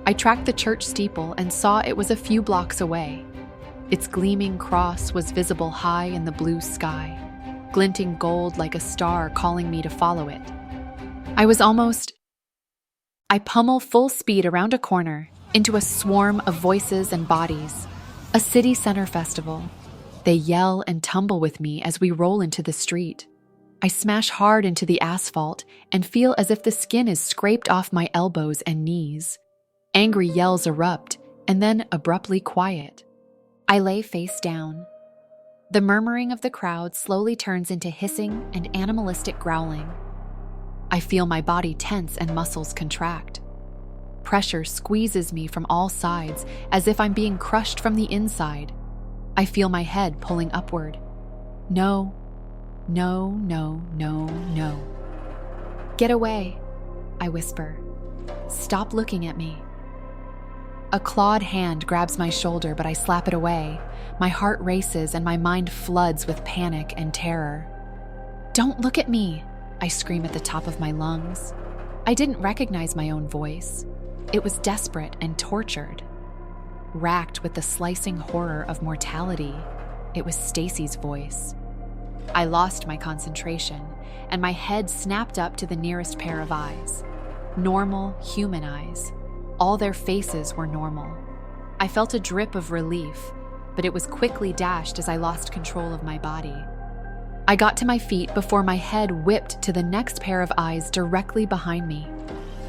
Speaker 2: I tracked the church steeple and saw it was a few blocks away. Its gleaming cross was visible high in the blue sky, glinting gold like a star calling me to follow it. I pummel full speed around a corner into a swarm of voices and bodies, a city center festival. They yell and tumble with me as we roll into the street. I smash hard into the asphalt and feel as if the skin is scraped off my elbows and knees. Angry yells erupt and then abruptly quiet. I lay face down. The murmuring of the crowd slowly turns into hissing and animalistic growling. I feel my body tense and muscles contract. Pressure squeezes me from all sides as if I'm being crushed from the inside. I feel my head pulling upward. No, no, no, no, no. Get away, I whisper. Stop looking at me. A clawed hand grabs my shoulder, but I slap it away. My heart races and my mind floods with panic and terror. Don't look at me, I scream at the top of my lungs. I didn't recognize my own voice. It was desperate and tortured. Racked with the slicing horror of mortality, it was Stacy's voice. I lost my concentration, and my head snapped up to the nearest pair of eyes. Normal, human eyes. All their faces were normal. I felt a drip of relief, but it was quickly dashed as I lost control of my body. I got to my feet before my head whipped to the next pair of eyes directly behind me.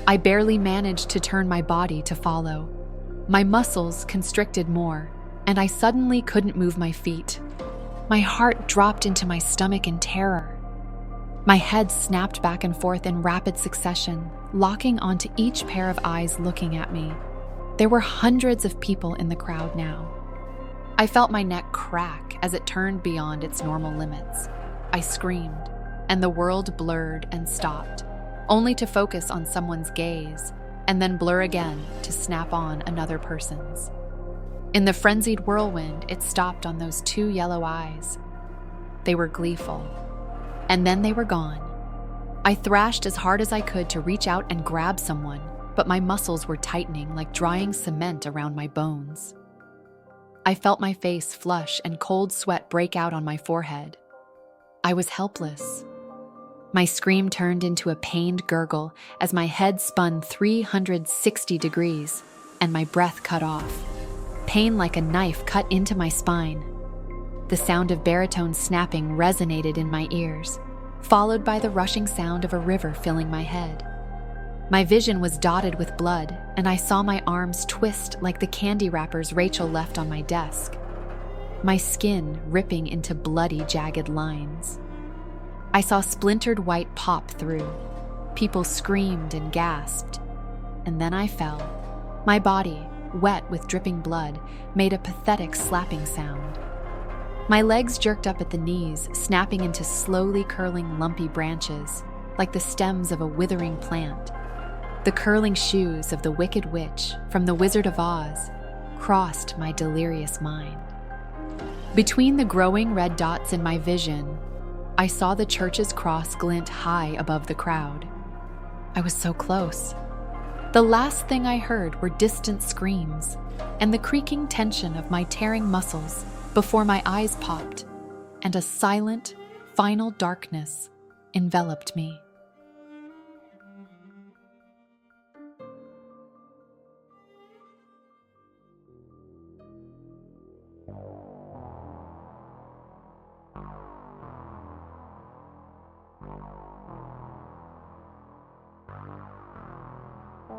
Speaker 2: I barely managed to turn my body to follow. My muscles constricted more, and I suddenly couldn't move my feet. My heart dropped into my stomach in terror. My head snapped back and forth in rapid succession, locking onto each pair of eyes looking at me. There were hundreds of people in the crowd now. I felt my neck crack as it turned beyond its normal limits. I screamed, and the world blurred and stopped, only to focus on someone's gaze, and then blur again to snap on another person's. In the frenzied whirlwind, it stopped on those two yellow eyes. They were gleeful, and then they were gone. I thrashed as hard as I could to reach out and grab someone, but my muscles were tightening like drying cement around my bones. I felt my face flush and cold sweat break out on my forehead. I was helpless. My scream turned into a pained gurgle as my head spun 360 degrees and my breath cut off. Pain like a knife cut into my spine. The sound of baritone snapping resonated in my ears, followed by the rushing sound of a river filling my head. My vision was dotted with blood, and I saw my arms twist like the candy wrappers Rachel left on my desk. My skin ripping into bloody, jagged lines. I saw splintered white pop through. People screamed and gasped. And then I fell. My body, wet with dripping blood, made a pathetic slapping sound. My legs jerked up at the knees, snapping into slowly curling lumpy branches, like the stems of a withering plant. The curling shoes of the Wicked Witch from The Wizard of Oz crossed my delirious mind. Between the growing red dots in my vision, I saw the church's cross glint high above the crowd. I was so close. The last thing I heard were distant screams and the creaking tension of my tearing muscles before my eyes popped, and a silent, final darkness enveloped me.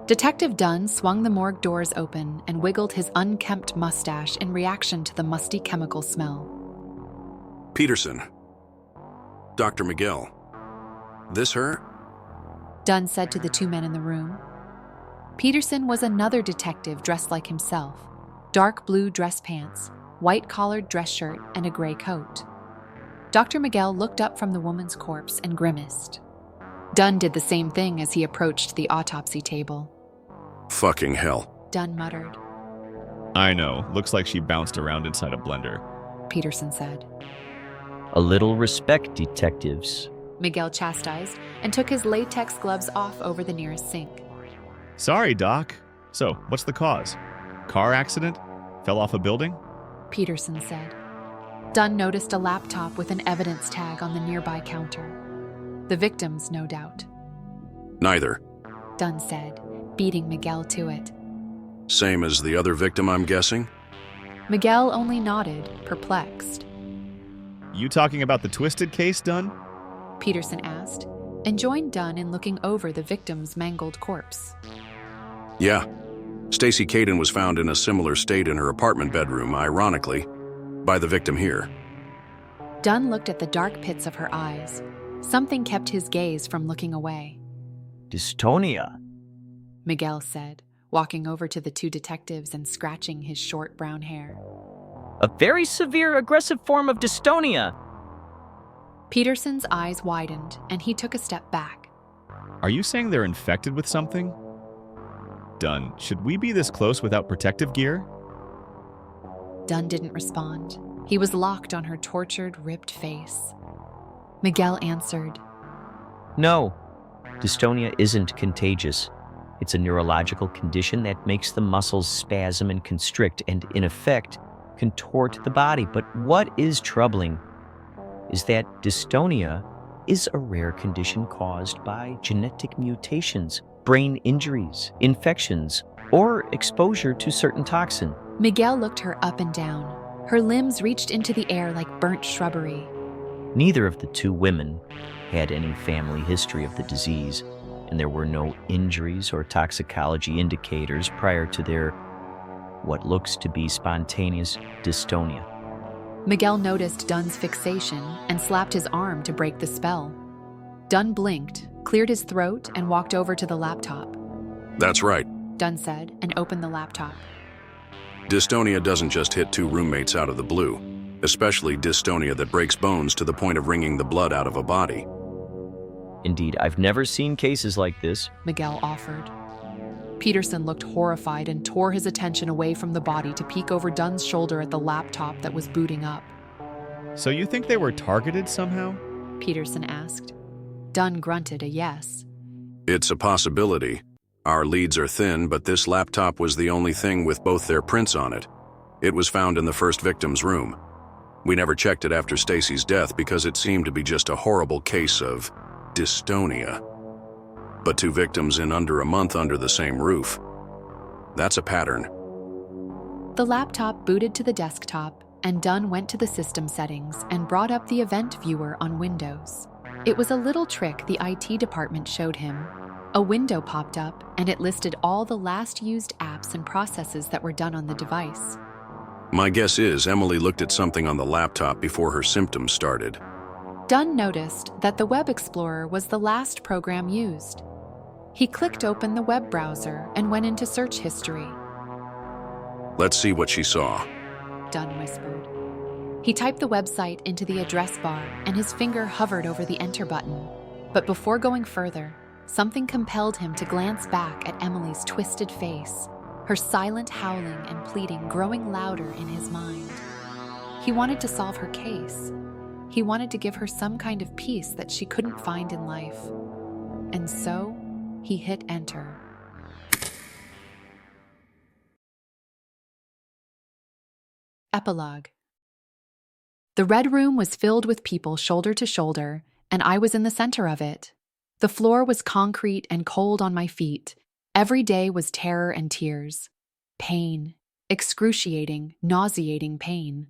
Speaker 2: Detective Dunn swung the morgue doors open and wiggled his unkempt mustache in reaction to the musty chemical smell.
Speaker 10: Peterson. Dr. Miguel. This her?
Speaker 2: Dunn said to the two men in the room. Peterson was another detective dressed like himself. Dark blue dress pants, white-collared dress shirt, and a gray coat. Dr. Miguel looked up from the woman's corpse and grimaced. Dunn did the same thing as he approached the autopsy table.
Speaker 10: Fucking hell.
Speaker 2: Dunn muttered.
Speaker 5: I know. Looks like she bounced around inside a blender.
Speaker 2: Peterson said.
Speaker 11: A little respect, detectives.
Speaker 2: Miguel chastised and took his latex gloves off over the nearest sink.
Speaker 5: Sorry, Doc. So, what's the cause? Car accident? Fell off a building?
Speaker 2: Peterson said. Dunn noticed a laptop with an evidence tag on the nearby counter. The victim's, no doubt.
Speaker 10: Neither.
Speaker 2: Dunn said, beating Miguel to it.
Speaker 10: Same as the other victim, I'm guessing?
Speaker 2: Miguel only nodded, perplexed.
Speaker 5: You talking about the Twisted case, Dunn?
Speaker 2: Peterson asked, and joined Dunn in looking over the victim's mangled corpse.
Speaker 10: Yeah. Stacy Caden was found in a similar state in her apartment bedroom, ironically, by the victim here.
Speaker 2: Dunn looked at the dark pits of her eyes. Something kept his gaze from looking away.
Speaker 11: Dystonia,
Speaker 2: Miguel said, walking over to the two detectives and scratching his short brown hair.
Speaker 11: a very severe aggressive form of dystonia.
Speaker 2: Peterson's eyes widened, and he took a step back.
Speaker 5: Are you saying they're infected with something? Dunn, should we be this close without protective gear?
Speaker 2: Dunn didn't respond. He was locked on her tortured, ripped face. Miguel answered.
Speaker 11: No, dystonia isn't contagious. It's a neurological condition that makes the muscles spasm and constrict and, in effect, contort the body. But what is troubling is that dystonia is a rare condition caused by genetic mutations, brain injuries, infections, or exposure to certain toxin.
Speaker 2: Miguel looked her up and down. Her limbs reached into the air like burnt shrubbery.
Speaker 11: Neither of the two women had any family history of the disease, and there were no injuries or toxicology indicators prior to their what looks to be spontaneous dystonia.
Speaker 2: Miguel noticed Dunn's fixation and slapped his arm to break the spell. Dunn blinked, cleared his throat, and walked over to the laptop.
Speaker 10: That's right.
Speaker 2: Dunn said, and opened the laptop.
Speaker 10: Dystonia doesn't just hit two roommates out of the blue, especially dystonia that breaks bones to the point of wringing the blood out of a body.
Speaker 11: Indeed, I've never seen cases like this.
Speaker 2: Miguel offered. Peterson looked horrified and tore his attention away from the body to peek over Dunn's shoulder at the laptop that was booting up.
Speaker 5: So you think they were targeted somehow?
Speaker 2: Peterson asked. Dunn grunted a yes.
Speaker 10: It's a possibility. Our leads are thin, but this laptop was the only thing with both their prints on it. It was found in the first victim's room. We never checked it after Stacy's death because it seemed to be just a horrible case of dystonia. But two victims in under a month under the same roof. That's a pattern.
Speaker 2: The laptop booted to the desktop, and Dunn went to the system settings and brought up the event viewer on Windows. It was a little trick the IT department showed him. A window popped up, and it listed all the last used apps and processes that were done on the device.
Speaker 10: My guess is Emily looked at something on the laptop before her symptoms started.
Speaker 2: Dunn noticed that the Web Explorer was the last program used. He clicked open the web browser and went into search history.
Speaker 10: Let's see what she saw.
Speaker 2: Dunn whispered. He typed the website into the address bar, and his finger hovered over the enter button. But before going further, something compelled him to glance back at Emily's twisted face, her silent howling and pleading growing louder in his mind. He wanted to solve her case. He wanted to give her some kind of peace that she couldn't find in life. And so, he hit enter. Epilogue. The Red Room was filled with people shoulder to shoulder, and I was in the center of it. The floor was concrete and cold on my feet. Every day was terror and tears. Pain. Excruciating, nauseating pain.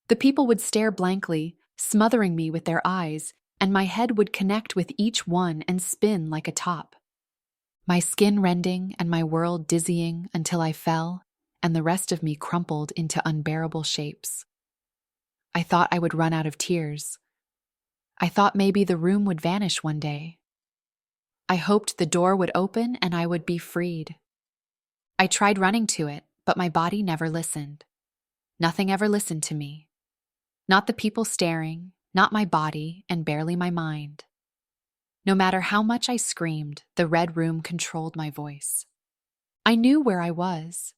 Speaker 2: The people would stare blankly, smothering me with their eyes, and my head would connect with each one and spin like a top. my skin rending and my world dizzying until I fell, and the rest of me crumpled into unbearable shapes. I thought I would run out of tears. I thought maybe the room would vanish one day. I hoped the door would open and I would be freed. I tried running to it, but my body never listened. Nothing ever listened to me. Not the people staring, not my body, and barely my mind. No matter how much I screamed, the red room controlled my voice. I knew where I was.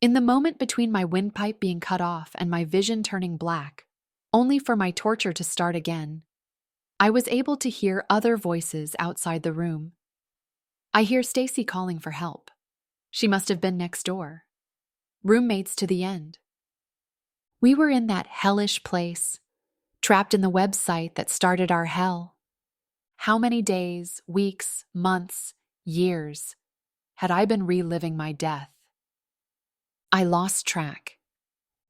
Speaker 2: In the moment between my windpipe being cut off and my vision turning black, only for my torture to start again, I was able to hear other voices outside the room. I hear Stacy calling for help. She must have been next door. Roommates to the end. We were in that hellish place, trapped in the website that started our hell. How many days, weeks, months, years had I been reliving my death? I lost track.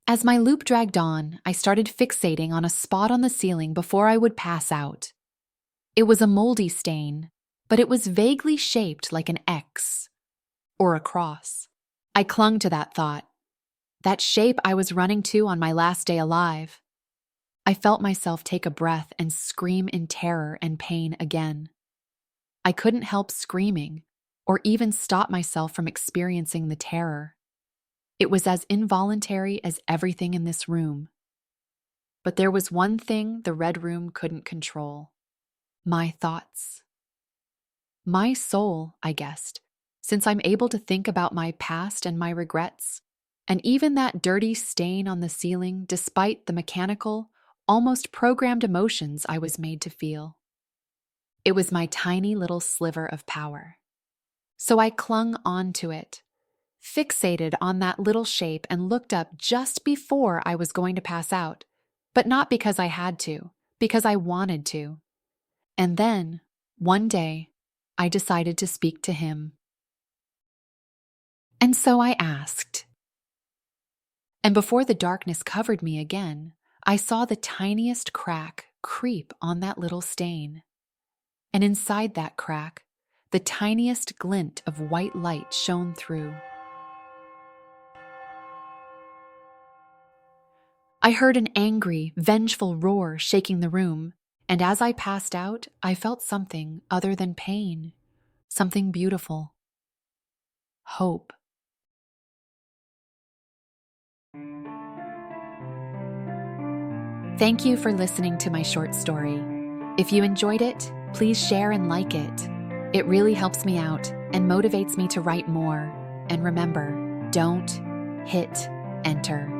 Speaker 2: As my loop dragged on, I started fixating on a spot on the ceiling before I would pass out. It was a moldy stain, but it was vaguely shaped like an X or a cross. I clung to that thought, that shape I was running to on my last day alive. I felt myself take a breath and scream in terror and pain again. I couldn't help screaming or even stop myself from experiencing the terror. It was as involuntary as everything in this room. But there was one thing the red room couldn't control: my thoughts. My soul, I guessed, since I'm able to think about my past and my regrets, and even that dirty stain on the ceiling despite the mechanical, almost programmed emotions I was made to feel. It was my tiny little sliver of power. So I clung on to it, fixated on that little shape, and looked up just before I was going to pass out, but not because I had to, because I wanted to. And then, one day, I decided to speak to him. And so I asked. And before the darkness covered me again, I saw the tiniest crack creep on that little stain. And inside that crack, the tiniest glint of white light shone through. I heard an angry, vengeful roar shaking the room, and as I passed out, I felt something other than pain, something beautiful. Hope. Thank you for listening to my short story. If you enjoyed it, please share and like it. It really helps me out and motivates me to write more. And remember, don't hit enter.